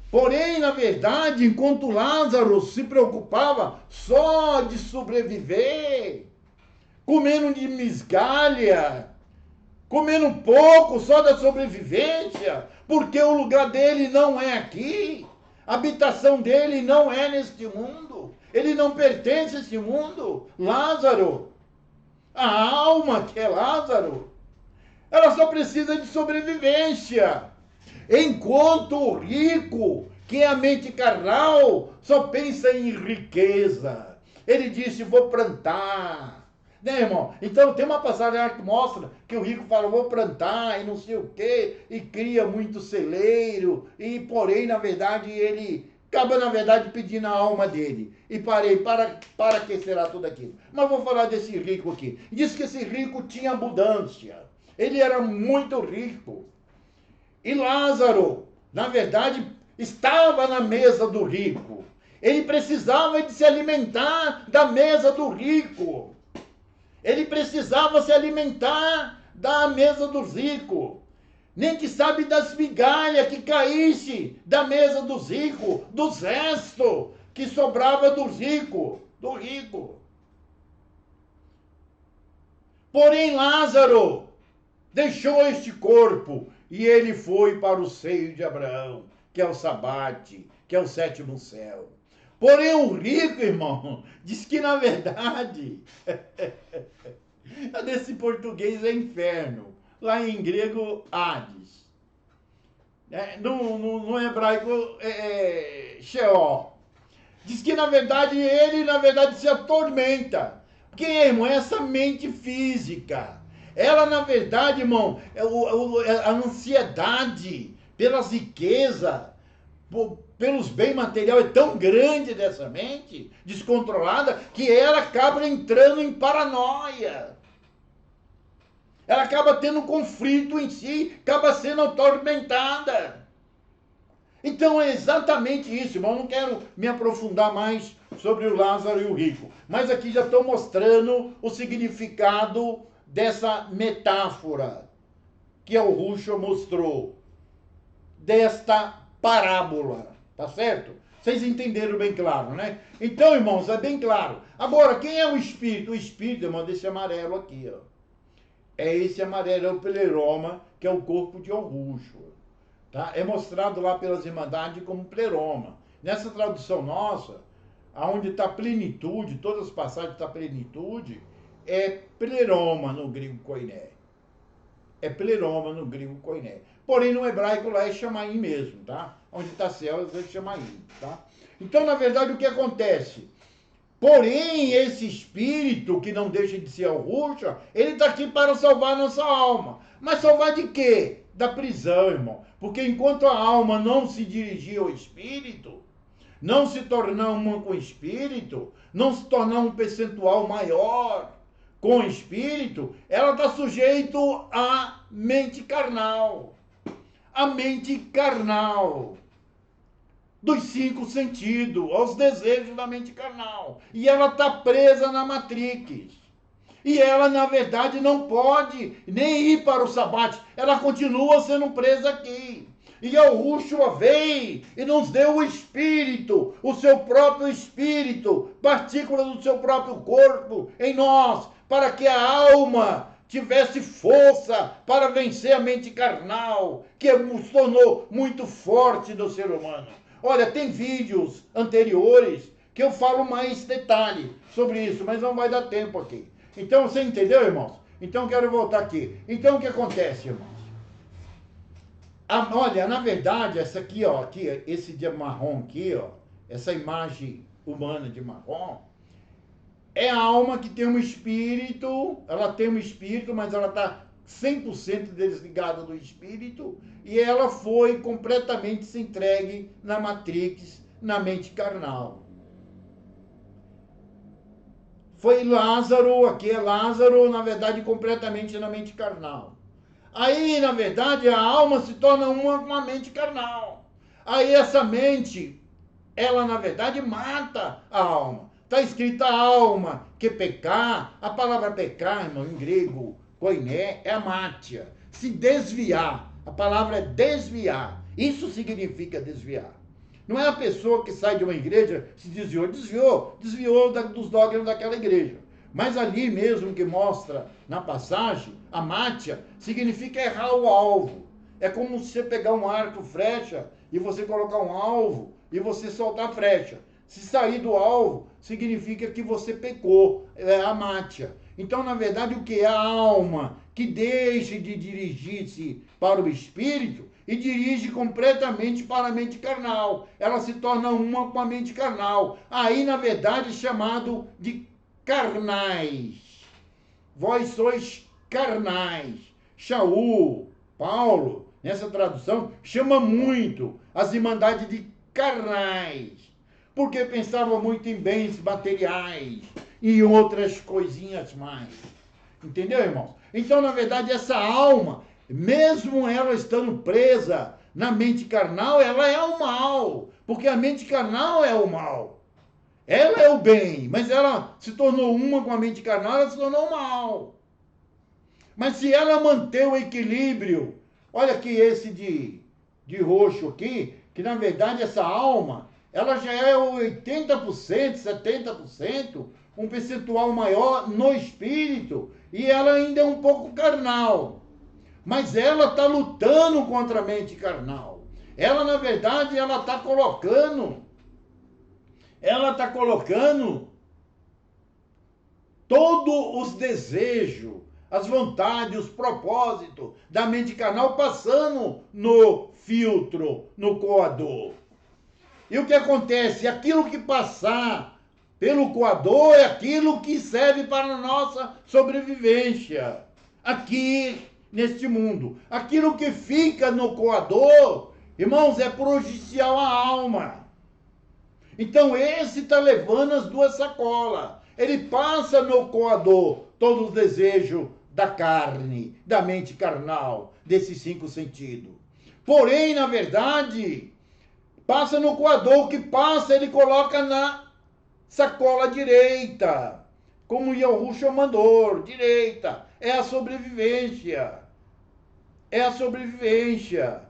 Porém, na verdade, enquanto Lázaro se preocupava só de sobreviver, comendo de migalha, comendo pouco só da sobrevivência, porque o lugar dele não é aqui, a habitação dele não é neste mundo, ele não pertence a este mundo. Lázaro, a alma que é Lázaro, ela só precisa de sobrevivência. Enquanto o rico, que é a mente carnal, só pensa em riqueza. Ele disse, vou plantar. Né, irmão? Então tem uma passagem que mostra que o rico fala, vou plantar e não sei o quê, e cria muito celeiro, e porém, na verdade, ele acaba, na verdade, pedindo a alma dele. E para que será tudo aquilo? Mas vou falar desse rico aqui. Diz que esse rico tinha abundância. Ele era muito rico. E Lázaro, na verdade, estava na mesa do rico. Ele precisava de se alimentar da mesa do rico. Ele precisava se alimentar da mesa dos ricos. Nem que sabe das migalhas que caísse da mesa dos ricos, dos restos que sobrava dos ricos, do rico. Porém, Lázaro deixou este corpo e ele foi para o seio de Abraão, que é o sabate, que é o sétimo céu. Porém, o rico, irmão, diz que na verdade, desse português é inferno, lá em grego, Hades. No hebraico, Sheol. Diz que na verdade ele, na verdade, se atormenta. Porque, irmão, essa mente física, ela, na verdade, irmão, a ansiedade pelas riquezas, pelos bens materiais é tão grande dessa mente descontrolada que ela acaba entrando em paranoia. Ela acaba tendo um conflito em si, acaba sendo atormentada. Então é exatamente isso, irmão. Eu não quero me aprofundar mais sobre o Lázaro e o rico, mas aqui já estou mostrando o significado dessa metáfora que o Rucho mostrou, desta parábola, tá certo? Vocês entenderam bem claro, né? Então, irmãos, é bem claro. Agora, quem é o Espírito? O Espírito, irmão, desse amarelo aqui, ó. É esse amarelo, é o pleroma, que é o corpo de Rucho. Tá? É mostrado lá pelas Irmandades como pleroma. Nessa tradução nossa, aonde está plenitude, todas as passagens está plenitude, é pleroma no grego koiné. É pleroma no grego koiné. Porém, no hebraico lá é chamaim mesmo, tá? Onde está céu, é chamaim, tá? Então, na verdade, o que acontece? Porém, esse espírito, que não deixa de ser o Rucho, ele está aqui para salvar a nossa alma. Mas salvar de quê? Da prisão, irmão. Porque enquanto a alma não se dirigir ao espírito, não se tornar uma com o espírito, não se tornar um percentual maior com o espírito, ela está sujeita à mente carnal. A mente carnal dos 5 sentidos, aos desejos da mente carnal. E ela está presa na Matrix. E ela, na verdade, não pode nem ir para o sabate. Ela continua sendo presa aqui. E o Rushua veio e nos deu o espírito, o seu próprio espírito, partículas do seu próprio corpo em nós, para que a alma tivesse força para vencer a mente carnal, que se tornou muito forte no ser humano. Olha, tem vídeos anteriores que eu falo mais detalhe sobre isso, mas não vai dar tempo aqui. Então, você entendeu, irmãos? Então, quero voltar aqui. Então, o que acontece, irmãos? Olha, na verdade, essa aqui, ó, aqui, esse de marrom aqui, ó, essa imagem humana de marrom, é a alma que tem um espírito, ela tem um espírito, mas ela está 100% desligada do espírito, e ela foi completamente se entregue na Matrix, na mente carnal. Foi Lázaro, aqui é Lázaro, na verdade, completamente na mente carnal. Aí, na verdade, a alma se torna uma com a mente carnal. Aí essa mente, ela, na verdade, mata a alma. Está escrita alma, que pecar, a palavra pecar, irmão, em grego, koiné, é amátia. Se desviar, a palavra é desviar. Isso significa desviar. Não é a pessoa que sai de uma igreja, se desviou dos dogmas daquela igreja. Mas ali mesmo que mostra na passagem, amátia, significa errar o alvo. É como se você pegar um arco, flecha, e você colocar um alvo, e você soltar a flecha. Se sair do alvo, significa que você pecou, é amátia. Então, na verdade, o que é a alma que deixa de dirigir-se para o espírito e dirige completamente para a mente carnal. Ela se torna uma com a mente carnal. Aí, na verdade, é chamado de carnais. Vós sois carnais. Shaul, Paulo, nessa tradução, chama muito as irmandades de carnais, porque pensavam muito em bens materiais e outras coisinhas mais. Entendeu, irmãos? Então, na verdade, essa alma, mesmo ela estando presa na mente carnal, ela é o mal, porque a mente carnal é o mal. Ela é o bem, mas ela se tornou uma com a mente carnal, ela se tornou o mal. Mas se ela manter o equilíbrio, olha aqui esse de roxo aqui, que na verdade essa alma, ela já é 80%, 70%, um percentual maior no espírito, e ela ainda é um pouco carnal. Mas ela está lutando contra a mente carnal. Ela, na verdade, ela está colocando todos os desejos, as vontades, os propósitos da mente carnal passando no filtro, no coador. E o que acontece? Aquilo que passar pelo coador é aquilo que serve para a nossa sobrevivência aqui neste mundo. Aquilo que fica no coador, irmãos, é prejudicial à alma. Então esse está levando as duas sacolas. Ele passa no coador todo o desejo da carne, da mente carnal, desses 5 sentidos. Porém, na verdade, passa no coador, o que passa ele coloca na sacola direita, como Yahushua mandou, direita. é a sobrevivência. É a sobrevivência.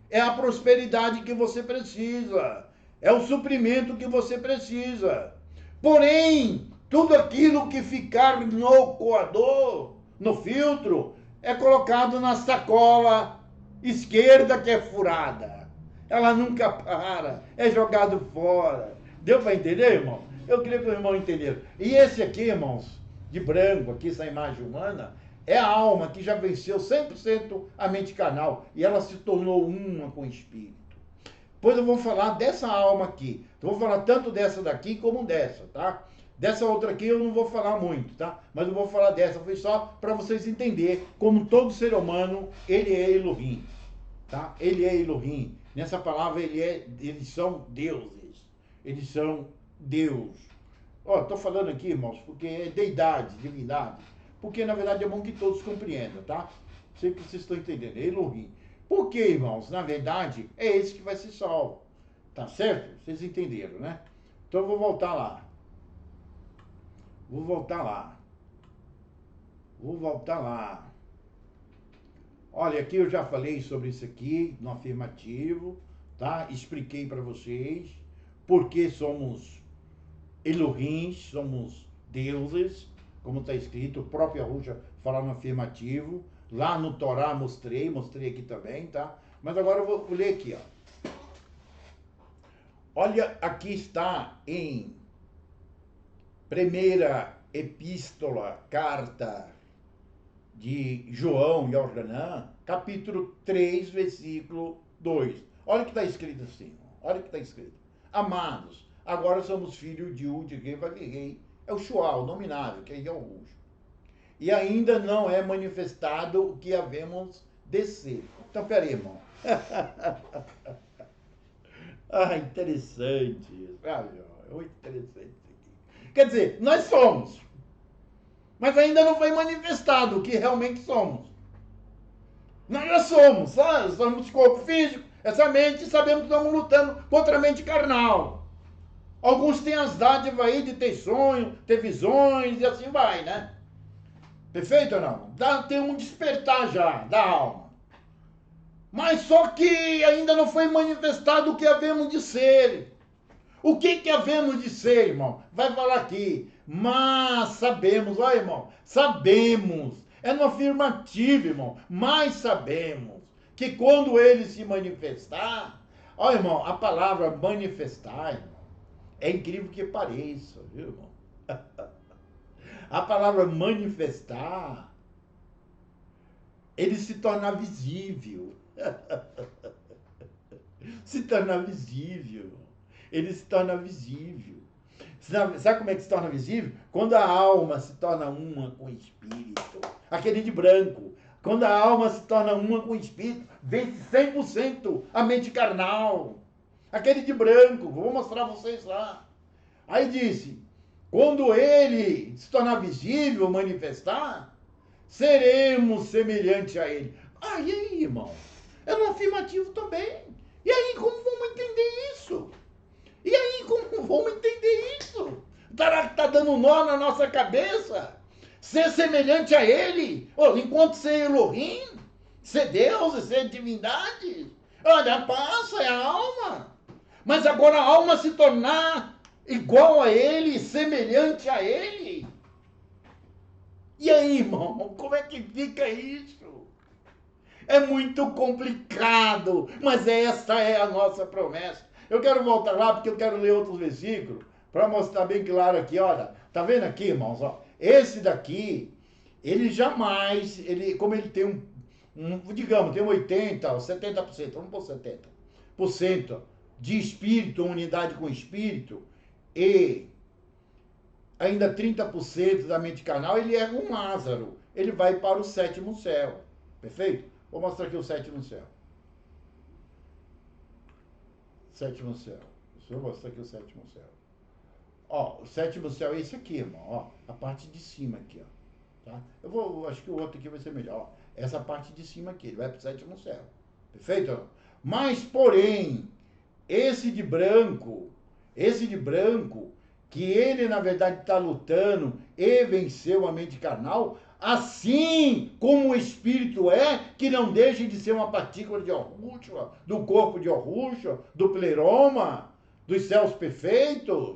É a prosperidade que você precisa. É o suprimento que você precisa. Porém, tudo aquilo que ficar no coador, no filtro, é colocado na sacola esquerda que é furada. Ela nunca para, é jogado fora. Deu para entender, irmão? Eu queria que o irmão entendesse. E esse aqui, irmãos, de branco, aqui, essa imagem humana, é a alma que já venceu 100% a mente carnal e ela se tornou uma com o espírito. Pois eu vou falar dessa alma aqui. Eu vou falar tanto dessa daqui como dessa, tá? Dessa outra aqui eu não vou falar muito, tá? Mas eu vou falar dessa. Foi só para vocês entenderem como todo ser humano, ele é Elohim, tá? Ele é Elohim. Nessa palavra, eles são deuses. Eles são Deus. Ó, tô falando aqui, irmãos, porque é deidade, divindade. Porque, na verdade, é bom que todos compreendam, tá? Sei que vocês estão entendendo. É Elohim. Por quê, irmãos? Na verdade, é esse que vai ser salvo. Tá certo? Vocês entenderam, né? Então eu vou voltar lá. Vou voltar lá. Olha, aqui eu já falei sobre isso aqui, no afirmativo, tá? Expliquei para vocês porque somos Elohim, somos deuses, como está escrito, o próprio Arusha fala no afirmativo. Lá no Torá mostrei aqui também, tá? Mas agora eu vou ler aqui, ó. Olha, aqui está em primeira epístola, carta de João e Yohanan, capítulo 3, versículo 2. Olha o que está escrito assim, olha o que está escrito. Amados, agora somos filhos de um de quem vai vir rei. É o Shuá, o nominável, que é Yahushua. E ainda não é manifestado o que havemos de ser. Então, peraí, irmão. Interessante isso. É muito interessante isso aqui. Quer dizer, nós somos. Mas ainda não foi manifestado o que realmente somos. Nós já somos, sabe? Somos corpo físico, essa mente, sabemos que estamos lutando contra a mente carnal. Alguns têm as dádivas aí de ter sonho, ter visões e assim vai, né? Perfeito ou não? Tem um despertar já da alma. Mas só que ainda não foi manifestado o que havemos de ser. O que havemos de ser, irmão? Vai falar aqui. Mas sabemos, olha, irmão, sabemos. É no afirmativo, irmão. Mas sabemos que quando ele se manifestar, olha, irmão, a palavra manifestar, irmão, é incrível que pareça, viu, irmão? A palavra manifestar, ele se torna visível. Se torna visível. Ele se torna visível. Sabe como é que se torna visível? Quando a alma se torna uma com o espírito. Aquele de branco. Quando a alma se torna uma com o espírito, vence 100% a mente carnal. Aquele de branco, vou mostrar a vocês lá. Aí disse, quando ele se tornar visível, manifestar, seremos semelhantes a ele. E aí, irmão? É no afirmativo também. E aí, como vamos entender isso? E aí, como vamos entender isso? Tá dando nó na nossa cabeça? Ser semelhante a ele? Enquanto ser Elohim, ser Deus, ser divindade? Olha, passa, é a alma. Mas agora a alma se tornar igual a ele, semelhante a ele? E aí, irmão, como é que fica isso? É muito complicado, mas essa é a nossa promessa. Eu quero voltar lá porque eu quero ler outros versículos para mostrar bem claro aqui, olha. Tá vendo aqui, irmãos? Esse daqui, ele jamais, como ele tem digamos, tem 80% ou 70%, vamos por 70% de espírito, unidade com espírito, e ainda 30% da mente carnal, ele é um Lázaro. Ele vai para o sétimo céu. Perfeito? Vou mostrar aqui o sétimo céu. Sétimo céu. Deixa eu mostrar aqui o sétimo céu. O sétimo céu é esse aqui, irmão. A parte de cima aqui, ó. Tá? Acho que o outro aqui vai ser melhor. Essa parte de cima aqui, ele vai para o sétimo céu. Perfeito? Mas, porém, esse de branco, que ele, na verdade, está lutando e venceu a mente carnal, assim como o Espírito é, que não deixe de ser uma partícula de Yahushua, do corpo de Yahushua, do pleroma, dos céus perfeitos,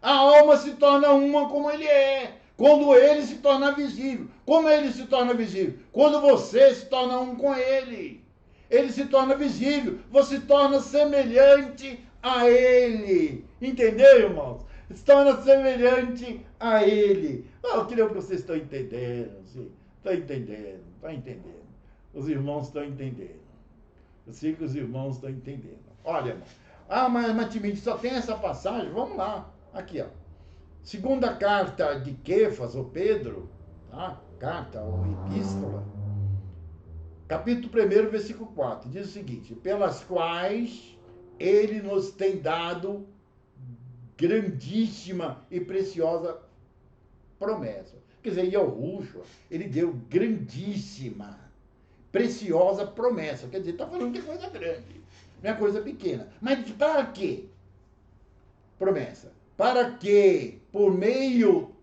a alma se torna uma como ele é, quando ele se torna visível. Como ele se torna visível? Quando você se torna um com ele. Ele se torna visível, você se torna semelhante a ele. Entendeu, irmãos? Se torna semelhante a ele. Eu creio que vocês estão entendendo. Sim. Estão entendendo, estão entendendo. Os irmãos estão entendendo. Eu sei que os irmãos estão entendendo. Olha, irmão. Mas Timide, só tem essa passagem? Vamos lá. Aqui, ó. Segunda carta de Quefas, ou Pedro, tá? Carta ou epístola, capítulo 1, versículo 4, diz o seguinte: pelas quais ele nos tem dado grandíssima e preciosa promessa. Quer dizer, Yahushua, ele deu grandíssima, preciosa promessa. Quer dizer, está falando de coisa grande, não é coisa pequena. Mas para quê? Promessa. Para que, por meio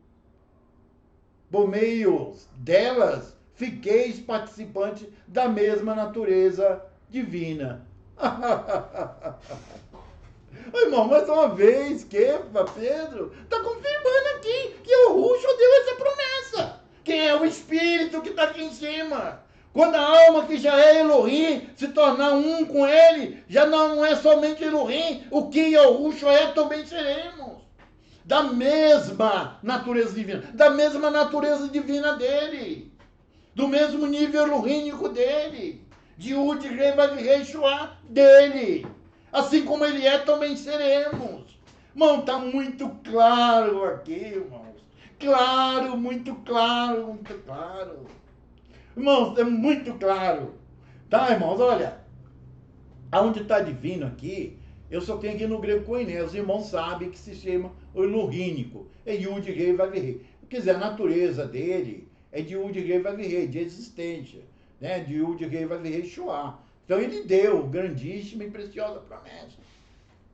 delas, fiqueis participantes da mesma natureza divina. Irmão, mais uma vez, Pedro, está confirmando aqui que o Yahushua deu essa promessa. Quem é o Espírito que está aqui em cima. Quando a alma que já é Elohim se tornar um com ele, já não é somente Elohim, o que Yahushua é, também seremos. Da mesma natureza divina, da mesma natureza divina dele, do mesmo nível elohínico dele, de Yud, Rei, Vav, Rei, Shua dele. Assim como ele é, também seremos. Irmão, está muito claro aqui, irmãos. Claro, muito claro, muito claro. Irmãos, é muito claro. Tá, irmãos? Olha, aonde está divino aqui, eu só tenho aqui no grego koiné. Os irmãos sabem que se chama o elohínico. É Yud, Rei, Vav, Rei. Quer dizer, a natureza dele é de Yud, Rei, Vav, Rei, de existência. Né? De Yud, Rei, Vav, Rei, Shua. Então ele deu grandíssima e preciosa promessa.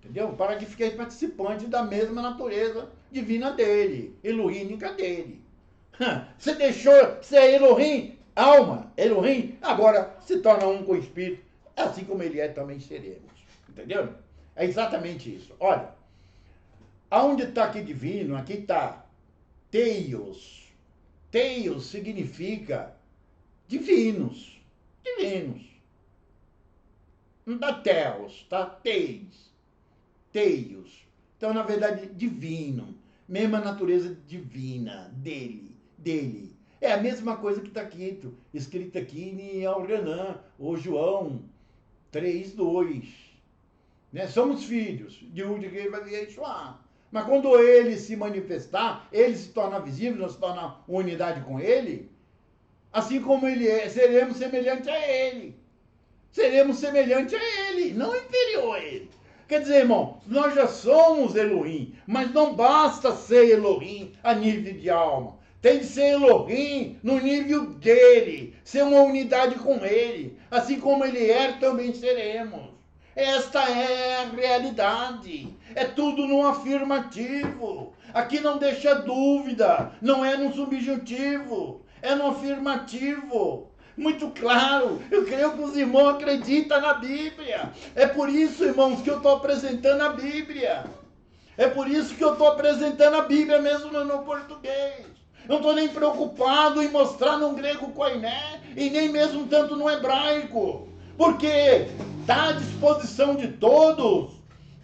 Entendeu? Para que fiqueis participantes da mesma natureza divina dele, elohínica dele. Você deixou ser Elohim, alma, Elohim, agora se torna um com o Espírito. Assim como ele é, também seremos. Entendeu? É exatamente isso. Olha, aonde está aqui divino, aqui está Teios. Teios significa divinos. Divinos. Não dá Teos, tá? Teios. Então, na verdade, divino. Mesma natureza divina dele. É a mesma coisa que está aqui, escrito aqui em Al-Renan, ou João 3:2. Né? Somos filhos de Yud, Rei, Vav, Rei, Shua. Mas quando ele se manifestar, ele se torna visível, nós se torna unidade com ele, assim como ele é, seremos semelhantes a ele. Seremos semelhantes a ele, não inferior a ele. Quer dizer, irmão, nós já somos Elohim, mas não basta ser Elohim a nível de alma. Tem de ser Elohim no nível dele, ser uma unidade com ele. Assim como ele é, também seremos. Esta é a realidade. É tudo no afirmativo. Aqui não deixa dúvida, não é no subjuntivo, é no afirmativo. Muito claro, eu creio que os irmãos acreditam na Bíblia. É por isso, irmãos, que eu estou apresentando a Bíblia. É por isso que eu estou apresentando a Bíblia mesmo no português. Não estou nem preocupado em mostrar no grego koiné e nem mesmo tanto no hebraico. Porque está à disposição de todos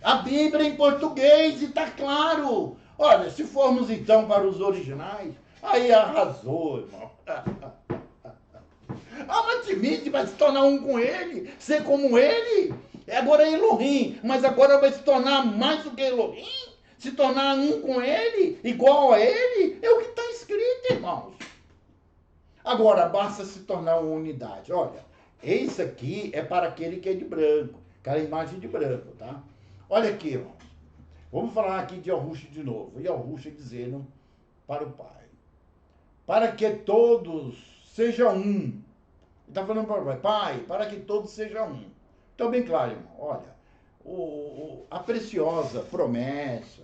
a Bíblia em português e está claro. Olha, se formos então para os originais, aí arrasou, irmão. Mas Timide vai se tornar um com ele, ser como ele. Agora é Elohim, mas agora vai se tornar mais do que Elohim, se tornar um com ele, igual a ele. É o que está escrito, irmãos. Agora, basta se tornar uma unidade. Olha, esse aqui é para aquele que é de branco, aquela imagem de branco, tá? Olha aqui, irmãos. Vamos falar aqui de Yahushua de novo. Yahushua dizendo para o Pai: para que todos sejam um. Ele está falando para o Pai: Pai, para que todos sejam um. Então, bem claro, irmão. Olha, a preciosa promessa,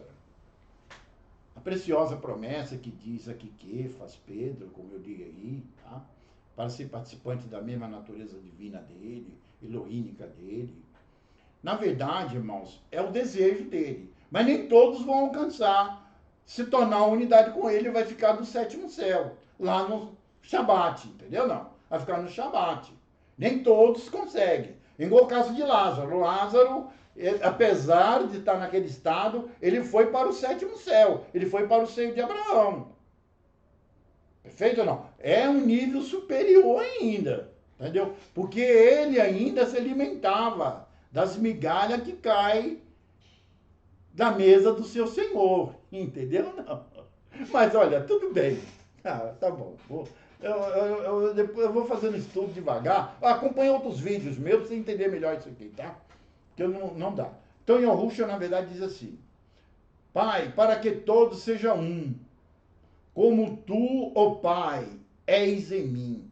a preciosa promessa que diz aqui que faz Pedro, como eu digo aí, tá? Para ser participante da mesma natureza divina dele, elohínica dele. Na verdade, irmãos, é o desejo dele. Mas nem todos vão alcançar, se tornar unidade com ele, vai ficar no sétimo céu, lá no Shabat, entendeu? Não, vai ficar no Shabat. Nem todos conseguem. Igual o caso de Lázaro. Lázaro, apesar de estar naquele estado, ele foi para o sétimo céu, ele foi para o seio de Abraão. Perfeito ou não? É um nível superior ainda, entendeu? Porque ele ainda se alimentava das migalhas que caem da mesa do seu senhor, entendeu? Não. Mas olha, tudo bem. Tá bom. Depois eu vou fazendo estudo devagar. Acompanha outros vídeos meus para você entender melhor isso aqui, tá? Porque não dá. Então, Yahushua, na verdade, diz assim: Pai, para que todos sejam um, como tu, ó Pai, és em mim.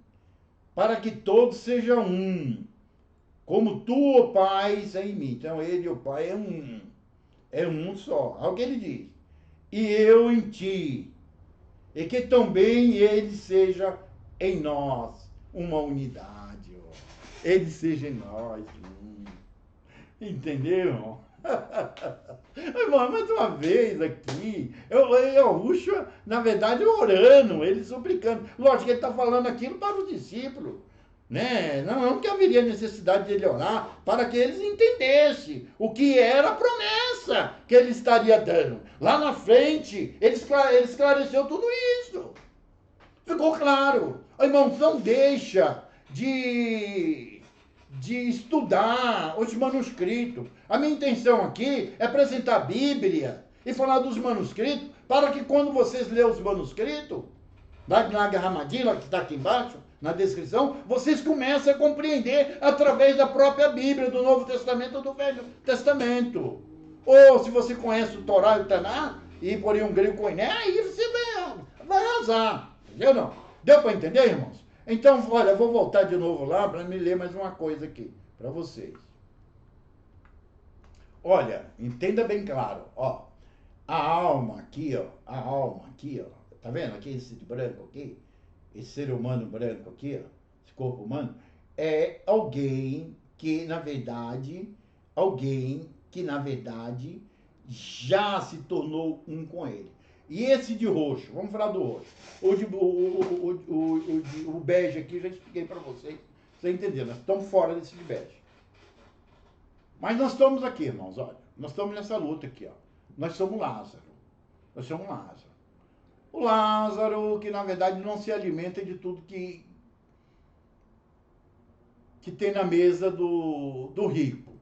Para que todos sejam um, como tu, ó Pai, és em mim. Então, ele e o Pai é um. É um só. Olha o que ele diz. E eu em ti. E que também ele seja em nós uma unidade. Ó. Ele seja em nós. Entendeu? Irmão, mais uma vez aqui, Yahushua, na verdade, orando, ele suplicando. Lógico que ele está falando aquilo para os discípulos. Né? Não que haveria necessidade de ele orar para que eles entendessem o que era a promessa que ele estaria dando. Lá na frente, ele esclareceu tudo isso. Ficou claro. Irmão, não deixa de estudar os manuscritos. A minha intenção aqui é apresentar a Bíblia e falar dos manuscritos para que quando vocês lerem os manuscritos, lá de Nag Hammadi, que está aqui embaixo, na descrição, vocês começam a compreender através da própria Bíblia, do Novo Testamento ou do Velho Testamento. Ou se você conhece o Torá e o Taná, e por aí um grego coiné, aí você vai arrasar. Entendeu não? Deu para entender, irmãos? Então, olha, eu vou voltar de novo lá para me ler mais uma coisa aqui para vocês. Olha, entenda bem claro, ó. A alma aqui, ó. Tá vendo aqui esse de branco aqui? Esse ser humano branco aqui, ó, esse corpo humano, é alguém que, na verdade, já se tornou um com ele. E esse de roxo, vamos falar do roxo. O bege aqui, já expliquei para vocês entenderam, nós estamos fora desse de bege. Mas nós estamos aqui, irmãos, olha, nós estamos nessa luta aqui, ó. Nós somos Lázaro. O Lázaro, que na verdade não se alimenta de tudo que tem na mesa do rico.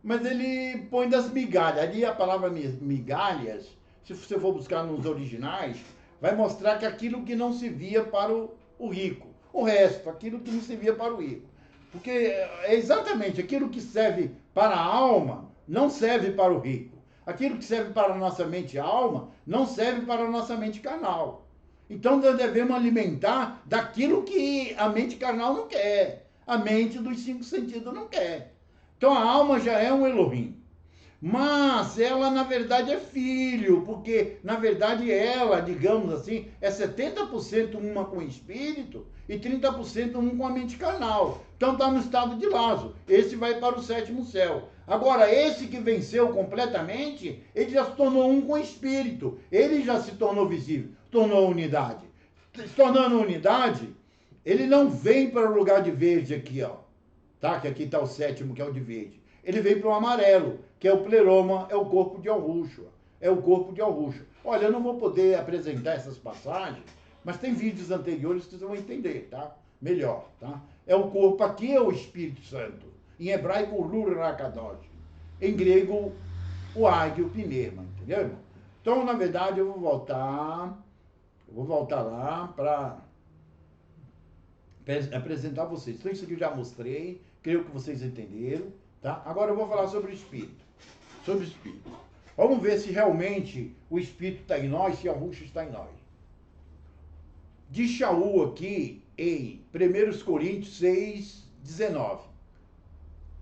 Mas ele põe das migalhas. Ali a palavra migalhas, se você for buscar nos originais, vai mostrar que aquilo que não servia para o rico. O resto, aquilo que não servia para o rico. Porque é exatamente aquilo que serve para a alma, não serve para o rico. Aquilo que serve para a nossa mente e alma, não serve para a nossa mente carnal. Então, nós devemos alimentar daquilo que a mente carnal não quer. A mente dos 5 sentidos não quer. Então, a alma já é um Elohim. Mas ela, na verdade, é filho, porque, na verdade, ela, digamos assim, é 70% uma com o espírito e 30% um com a mente carnal. Então, está no estado de Lázaro. Esse vai para o 7º céu. Agora, esse que venceu completamente, ele já se tornou um com o espírito. Ele já se tornou visível, tornou unidade. Se tornando unidade, ele não vem para o lugar de verde aqui, ó. Tá? Que aqui está o 7º, que é o de verde. Ele vem para o amarelo, que é o pleroma, é o corpo de Yahushua. Olha, eu não vou poder apresentar essas passagens, mas tem vídeos anteriores que vocês vão entender, tá? Melhor, tá? É o corpo aqui, é o Espírito Santo. Em hebraico, o Rurakadosh. Em grego, o Águia, o Pneuma, entendeu, irmão? Então, na verdade, eu vou voltar lá para apresentar vocês. Então, isso aqui eu já mostrei, creio que vocês entenderam, tá? Agora eu vou falar sobre o Espírito. Vamos ver se realmente o Espírito está em nós, se a Yahushua está em nós. Diz Shaul aqui em 1 Coríntios 6, 19.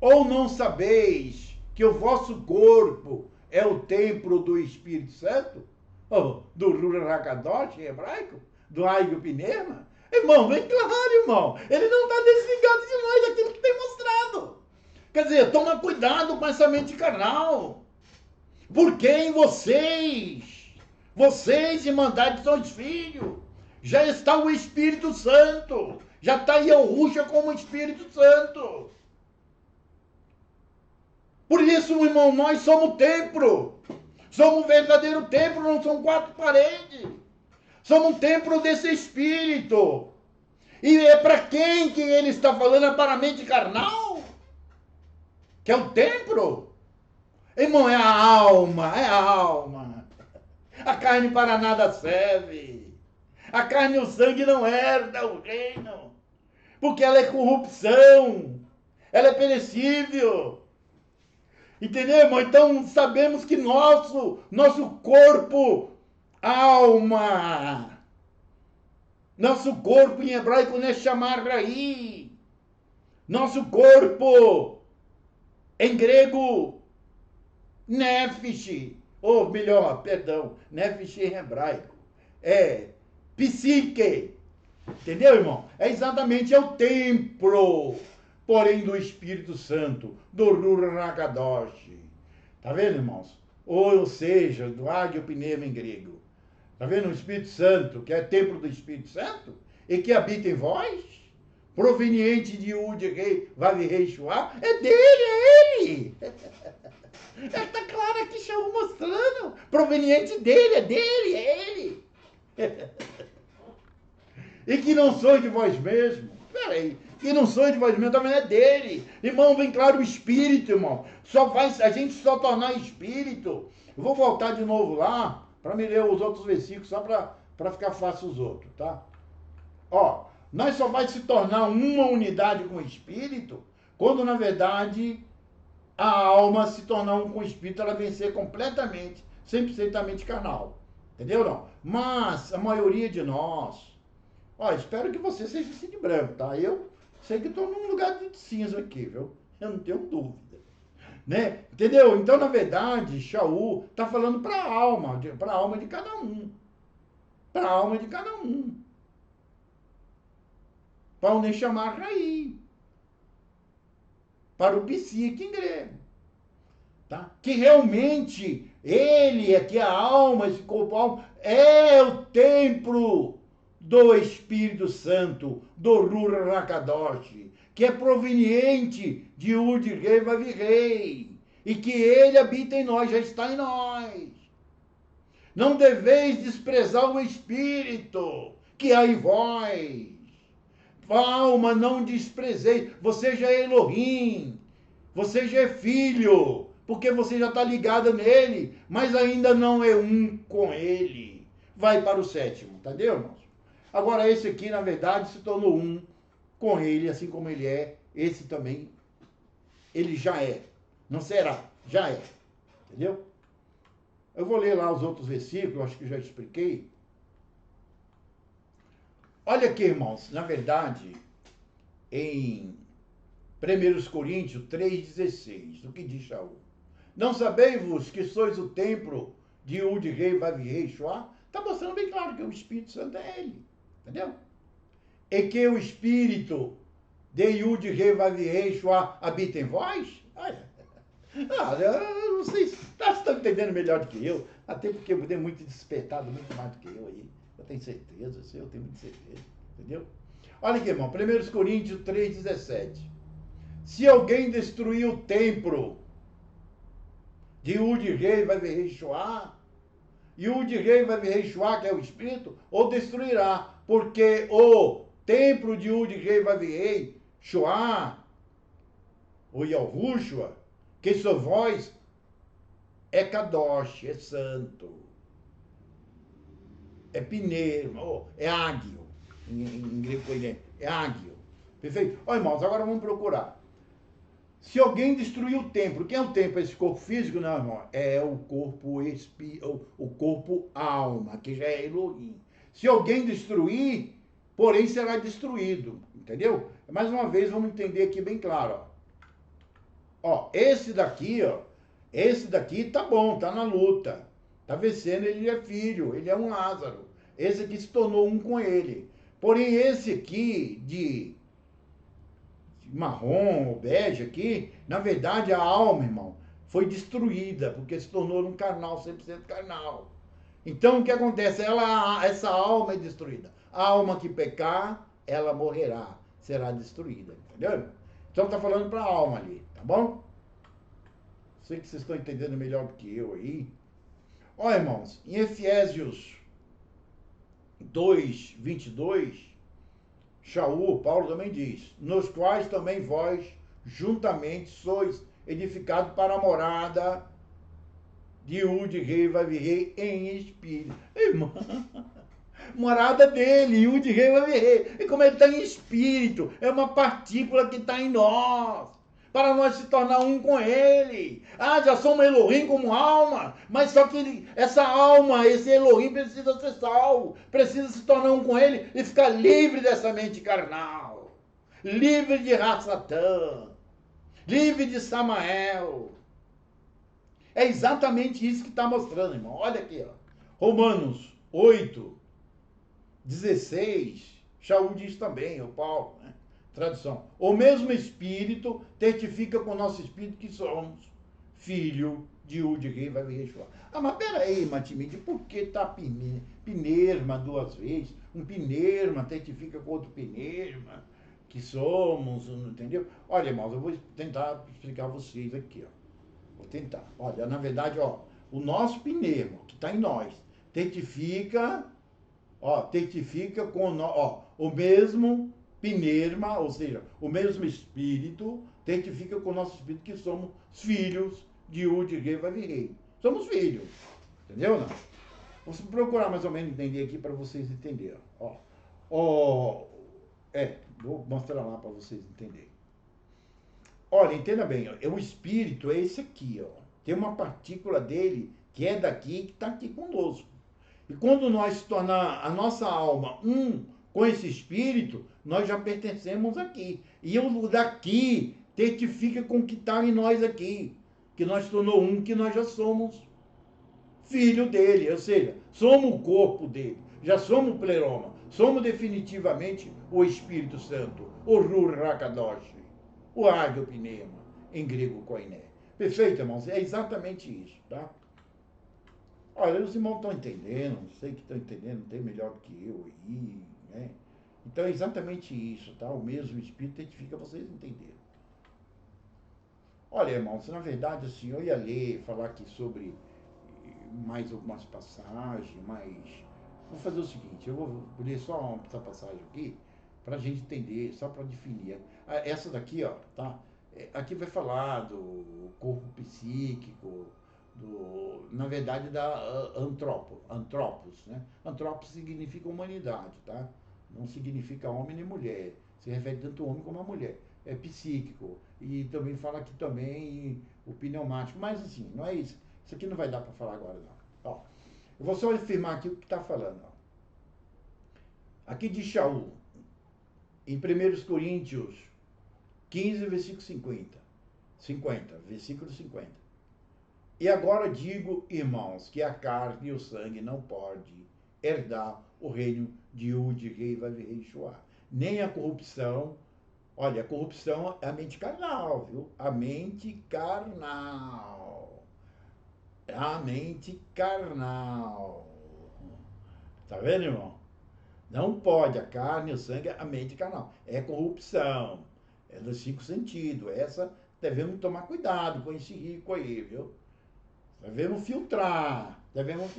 Ou não sabeis que o vosso corpo é o templo do Espírito Santo? do Rura Hakadosh em hebraico, do Ayupinema. Irmão, bem claro, irmão. Ele não está desligado de nós, aquilo que tem mostrado. Quer dizer, toma cuidado com essa mente carnal. Porque em vocês de mandar são os filhos, já está o Espírito Santo. Já está Yahushua como Espírito Santo. Por isso, meu irmão, nós somos templo. Somos um verdadeiro templo, não são quatro paredes. Somos um templo desse Espírito. E é para quem que ele está falando? É para a mente carnal? Que é o templo? Irmão, é a alma, é a alma. A carne para nada serve. A carne e o sangue não herdam o reino. Porque ela é corrupção. Ela é perecível. Entendeu, irmão? Então sabemos que nosso corpo, alma, nosso corpo em hebraico não é chamar raí. Nosso corpo, em grego, nefesh, ou melhor, perdão, nefesh em hebraico, é psique. Entendeu, irmão? É exatamente o templo, porém do Espírito Santo, do Rura Hakadosh. Tá vendo, irmãos? Ou seja, do Ayupinema em grego. Tá vendo? O Espírito Santo, que é templo do Espírito Santo, e que habita em vós, proveniente de Yud Rei, Vav Rei Shua, é dele, é ele. Está claro aqui, Shaul mostrando. Proveniente dele, é dele, é ele. E que não sois de vós mesmos. Peraí. Que não sois de vós mesmos, também é dele. Irmão, vem claro o Espírito, irmão. A gente só tornar Espírito. Eu vou voltar de novo lá, para me ler os outros versículos, só para ficar fácil os outros, tá? Ó, nós só vai se tornar uma unidade com o Espírito, quando, na verdade, a alma se tornar um com o Espírito, ela vencer completamente, 100% a mente carnal. Entendeu, não? Mas, a maioria de nós... Ó, espero que você seja assim de branco, tá? Eu sei que estou num lugar de cinza aqui, viu? Eu não tenho dúvida. Né? Entendeu? Então, na verdade, Shaul está falando para a alma de cada um. Para a alma de cada um. Para o Neshama Raí. Para o psique em grego. Tá? Que realmente ele é que a alma, esse corpo alma, é o templo do Espírito Santo, do Rura Hakadosh, que é proveniente de Yud Rei Vav Rei, e que ele habita em nós, já está em nós. Não deveis desprezar o Espírito que há em vós. Alma, não desprezeis. Você já é Elohim, você já é filho, porque você já está ligado nele, mas ainda não é um com ele. Vai para o sétimo, entendeu, irmãos? Agora, esse aqui, na verdade, se tornou um com ele, assim como ele é. Esse também, ele já é. Não será, já é. Entendeu? Eu vou ler lá os outros versículos, acho que já expliquei. Olha aqui, irmãos, na verdade, em 1 Coríntios 3,16, o que diz Shaul? Não sabeis-vos que sois o templo de Yud Rei Vav Rei Shua? Está mostrando bem claro que o Espírito Santo é ele. Entendeu? E que o Espírito de Yud Rei Vav Rei Shua habita em vós? Eu não sei se você está entendendo melhor do que eu, até porque eu dei muito despertado, muito mais do que eu aí. Eu tenho certeza, eu tenho muita certeza. Entendeu? Olha aqui, irmão, 1 Coríntios 3,17. Se alguém destruir o templo de Yud Rei Vav Rei Shua, Yud Rei Vav Rei Shua, que é o Espírito, ou destruirá, porque o templo de Yud Rei Vav Rei Shua, o Yahushua, que sou vós, é Kadosh, é santo, é Pneuma, é Águio, em grego é Águio. Perfeito? Ó, irmãos, agora vamos procurar. Se alguém destruir o templo, quem é o templo? Esse corpo físico? Não, irmão. É o corpo o corpo alma, que já é Elohim. Se alguém destruir, porém será destruído. Entendeu? Mais uma vez, vamos entender aqui bem claro. Ó, esse daqui tá bom, tá na luta. Está vencendo, ele é filho, ele é um Lázaro. Esse aqui se tornou um com ele. Porém, esse aqui, de marrom ou bege aqui, na verdade a alma, irmão, foi destruída, porque se tornou um carnal, 100% carnal. Então o que acontece? Essa alma é destruída. A alma que pecar, ela morrerá, será destruída, entendeu? Então está falando para a alma ali, tá bom? Sei que vocês estão entendendo melhor do que eu aí. Ó, irmãos, em Efésios 2, 22, Paulo também diz, nos quais também vós, juntamente, sois edificados para a morada de Yud Rei Vav-Rei em espírito. Irmão, morada dele, Yud Rei Vav-Rei. E como ele está em espírito, é uma partícula que está em nós, para nós se tornar um com ele. Ah, já somos Elohim como alma, mas só que essa alma, esse Elohim precisa ser salvo, precisa se tornar um com ele e ficar livre dessa mente carnal, livre de Rassatã, livre de Samael. É exatamente isso que está mostrando, irmão. Olha aqui, ó. Romanos 8, 16, Shaul diz também, o Paulo, né? Tradução. O mesmo Espírito testifica com o nosso Espírito que somos filho de Yud Rei Vav Yeshua. Ah, mas peraí, Matimide, por que tá pinerma duas vezes? Um pinerma testifica com outro pinerma que somos, entendeu? Olha, irmãos, eu vou tentar explicar a vocês aqui, ó. Vou tentar. Olha, na verdade, ó, o nosso pneuma, que está em nós, testifica com o mesmo pneuma, ou seja, o mesmo espírito, testifica com o nosso espírito que somos filhos de Yud Rei Vav Rei. Somos filhos. Entendeu, não? Vou procurar mais ou menos entender aqui para vocês entenderem. Vou mostrar lá para vocês entenderem. Olha, entenda bem, ó, o espírito é esse aqui, ó. Tem uma partícula dele que é daqui, que está aqui conosco. E quando nós tornar a nossa alma um com esse espírito, nós já pertencemos aqui. E o daqui testifica com o que está em nós aqui, que nós tornou um, que nós já somos filho dele, ou seja, somos o corpo dele, já somos o pleroma, somos definitivamente o Espírito Santo, o Ruach HaKadosh, o Ágio Pneuma, em grego koiné. Perfeito, irmãos? É exatamente isso, tá? Olha, os irmãos estão entendendo, sei que estão entendendo, tem melhor do que eu aí, né? Então é exatamente isso, tá? O mesmo Espírito testifica, vocês entenderam. Olha, irmãos, na verdade, assim, eu ia ler, falar aqui sobre mais algumas passagens, mas vou fazer o seguinte, eu vou ler só essa passagem aqui, para a gente entender, só para definir. Essa daqui, ó, tá? Aqui vai falar do corpo psíquico, na verdade, da antropos, né? Antropos significa humanidade, tá? Não significa homem nem mulher. Se refere tanto ao homem como à mulher. É psíquico. E também fala aqui também o pneumático. Mas assim, não é isso. Isso aqui não vai dar para falar agora, não. Ó, eu vou só afirmar aqui o que está falando. Ó. Aqui diz Shaul, em 1 Coríntios 15, versículo 50, versículo 50. E agora digo, irmãos, que a carne e o sangue não pode herdar o reino de Yud Rei Vav Rei Shua. Nem a corrupção. Olha, a corrupção é a mente carnal, viu? A mente carnal. A mente carnal. Tá vendo, irmão? Não pode a carne, o sangue, a mente carnal. É corrupção. É dos 5 sentidos. Essa devemos tomar cuidado com esse rico aí, viu? Devemos filtrar. Devemos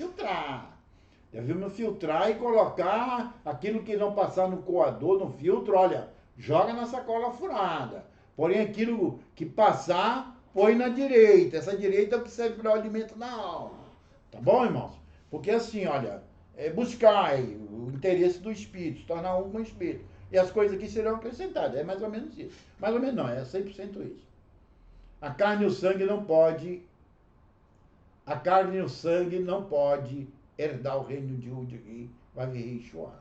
filtrar e colocar aquilo que não passar no coador, no filtro, olha, joga na sacola furada. Porém, aquilo que passar, põe na direita. Essa direita é o que serve para o alimento da alma. Tá bom, irmãos? Porque assim, olha, buscar o interesse do Espírito, se tornar um com o Espírito. E as coisas aqui serão acrescentadas. É mais ou menos isso. Mais ou menos não, é 100% isso. A carne e o sangue não pode herdar o reino de Yud Rei Vav Rei Shua.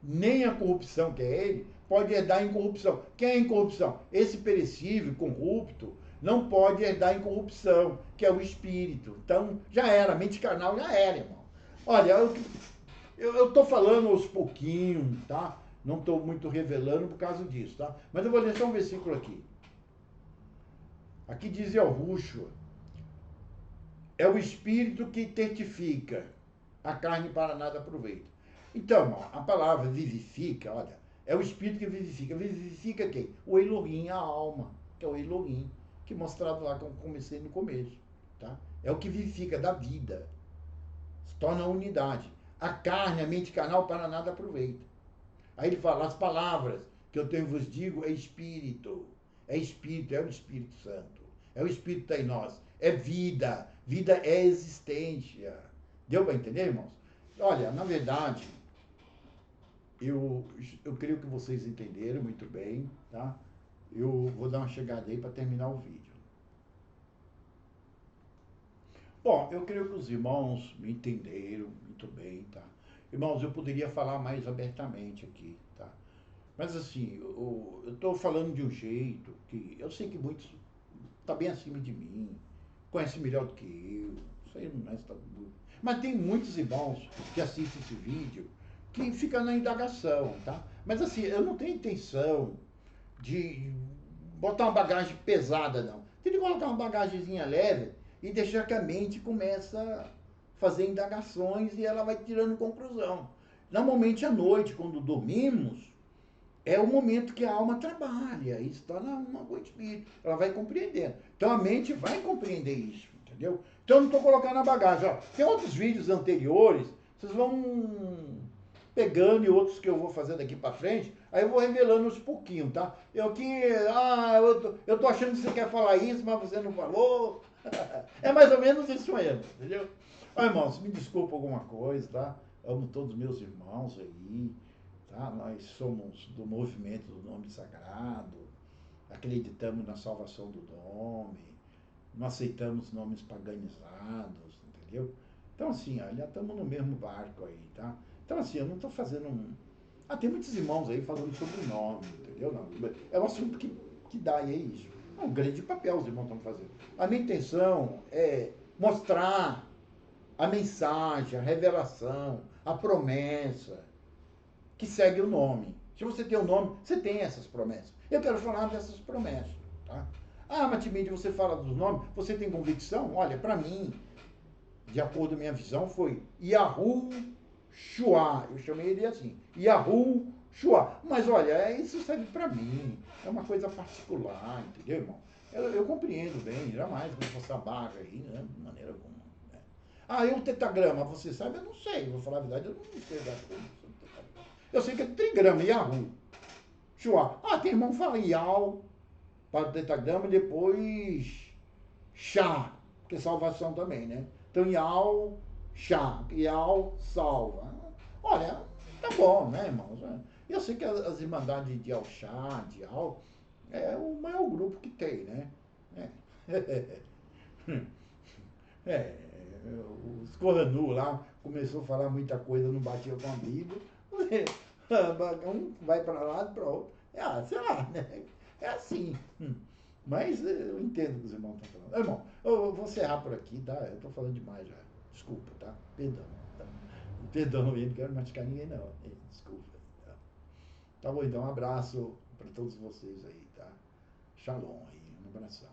Nem a corrupção, que é ele, pode herdar a incorrupção. Quem é a incorrupção? Esse perecível, corrupto, não pode herdar incorrupção, que é o espírito. Então, já era, a mente carnal já era, irmão. Olha, eu tô falando aos pouquinhos, tá? Não estou muito revelando por causa disso, tá? Mas eu vou ler só um versículo aqui. Aqui diz Yahushua, é o espírito que testifica, a carne para nada aproveita. Então, a palavra vivifica, olha, é o espírito que vivifica. Vivifica quem? O Elohim, a alma, que é o Elohim, que é mostrado lá como comecei no começo, tá? É o que vivifica, dá vida, se torna unidade. A carne, a mente carnal para nada aproveita. Aí ele fala, as palavras que eu tenho vos digo é espírito, é o Espírito Santo, é o Espírito em nós, é vida, vida é existência. Deu para entender, irmãos? Olha, na verdade, eu creio que vocês entenderam muito bem, tá? Eu vou dar uma chegada aí para terminar o vídeo. Bom, eu creio que os irmãos me entenderam muito bem, tá? Irmãos, eu poderia falar mais abertamente aqui, tá? Mas assim, eu estou falando de um jeito que eu sei que muitos estão bem acima de mim, conhecem melhor do que eu, isso aí não é tabu. Mas tem muitos irmãos que assistem esse vídeo que ficam na indagação, tá? Mas assim, eu não tenho intenção de botar uma bagagem pesada, não. Tem que colocar uma bagagemzinha leve e deixar que a mente começa a fazer indagações e ela vai tirando conclusão. Normalmente à noite, quando dormimos, é o momento que a alma trabalha, isso torna uma coisa espírita, ela vai compreendendo. Então a mente vai compreender isso, entendeu? Então eu não estou colocando na bagagem. Ó, tem outros vídeos anteriores, vocês vão pegando e outros que eu vou fazer daqui para frente, aí eu vou revelando aos pouquinhos, tá? Eu tô achando que você quer falar isso, mas você não falou. É mais ou menos isso mesmo, entendeu? Ó, irmãos, me desculpa alguma coisa, tá? Amo todos os meus irmãos aí, tá? Nós somos do movimento do nome sagrado, acreditamos na salvação do nome, não aceitamos nomes paganizados, entendeu? Então, assim, ó, já estamos no mesmo barco aí, tá? Então, assim, eu não estou fazendo um. Ah, tem muitos irmãos aí falando sobre o nome, entendeu? Não, é um assunto que dá, e é isso. É um grande papel os irmãos estão fazendo. A minha intenção é mostrar a mensagem, a revelação, a promessa que segue o nome. Se você tem o nome, você tem essas promessas. Eu quero falar dessas promessas, tá? Ah, Matimide, você fala dos nomes, você tem convicção? Olha, para mim, de acordo com a minha visão, foi Yahushua. Eu chamei ele assim, Yahushua. Mas olha, isso serve para mim. É uma coisa particular, entendeu, irmão? Eu compreendo bem, jamais vou forçar barra aí, né, de maneira alguma. Né? Ah, e o tetagrama, você sabe? Eu não sei, vou falar a verdade, eu não sei da coisa. Eu sei que é trigrama, Yahu. Shua. Ah, tem irmão que fala Yau para o tetagrama e depois Chá, que é salvação também, né? Então Yau, Chá, Yau, salva. Olha, tá bom, né, irmãos? Eu sei que as irmandades de Al-Chá, de Al, é o maior grupo que tem, né? É, os Coranu lá começou a falar muita coisa, não batia com a Bíblia. Um vai para lá e para outro. Sei lá, né? É assim. Mas eu entendo o que os irmãos estão falando. Irmão, eu vou encerrar por aqui, tá? Eu estou falando demais já. Desculpa, tá? Perdão. Tá? Perdão, eu não quero machucar ninguém, não. Desculpa. Tá, tá bom, então um abraço para todos vocês aí, tá? Shalom aí, um abração.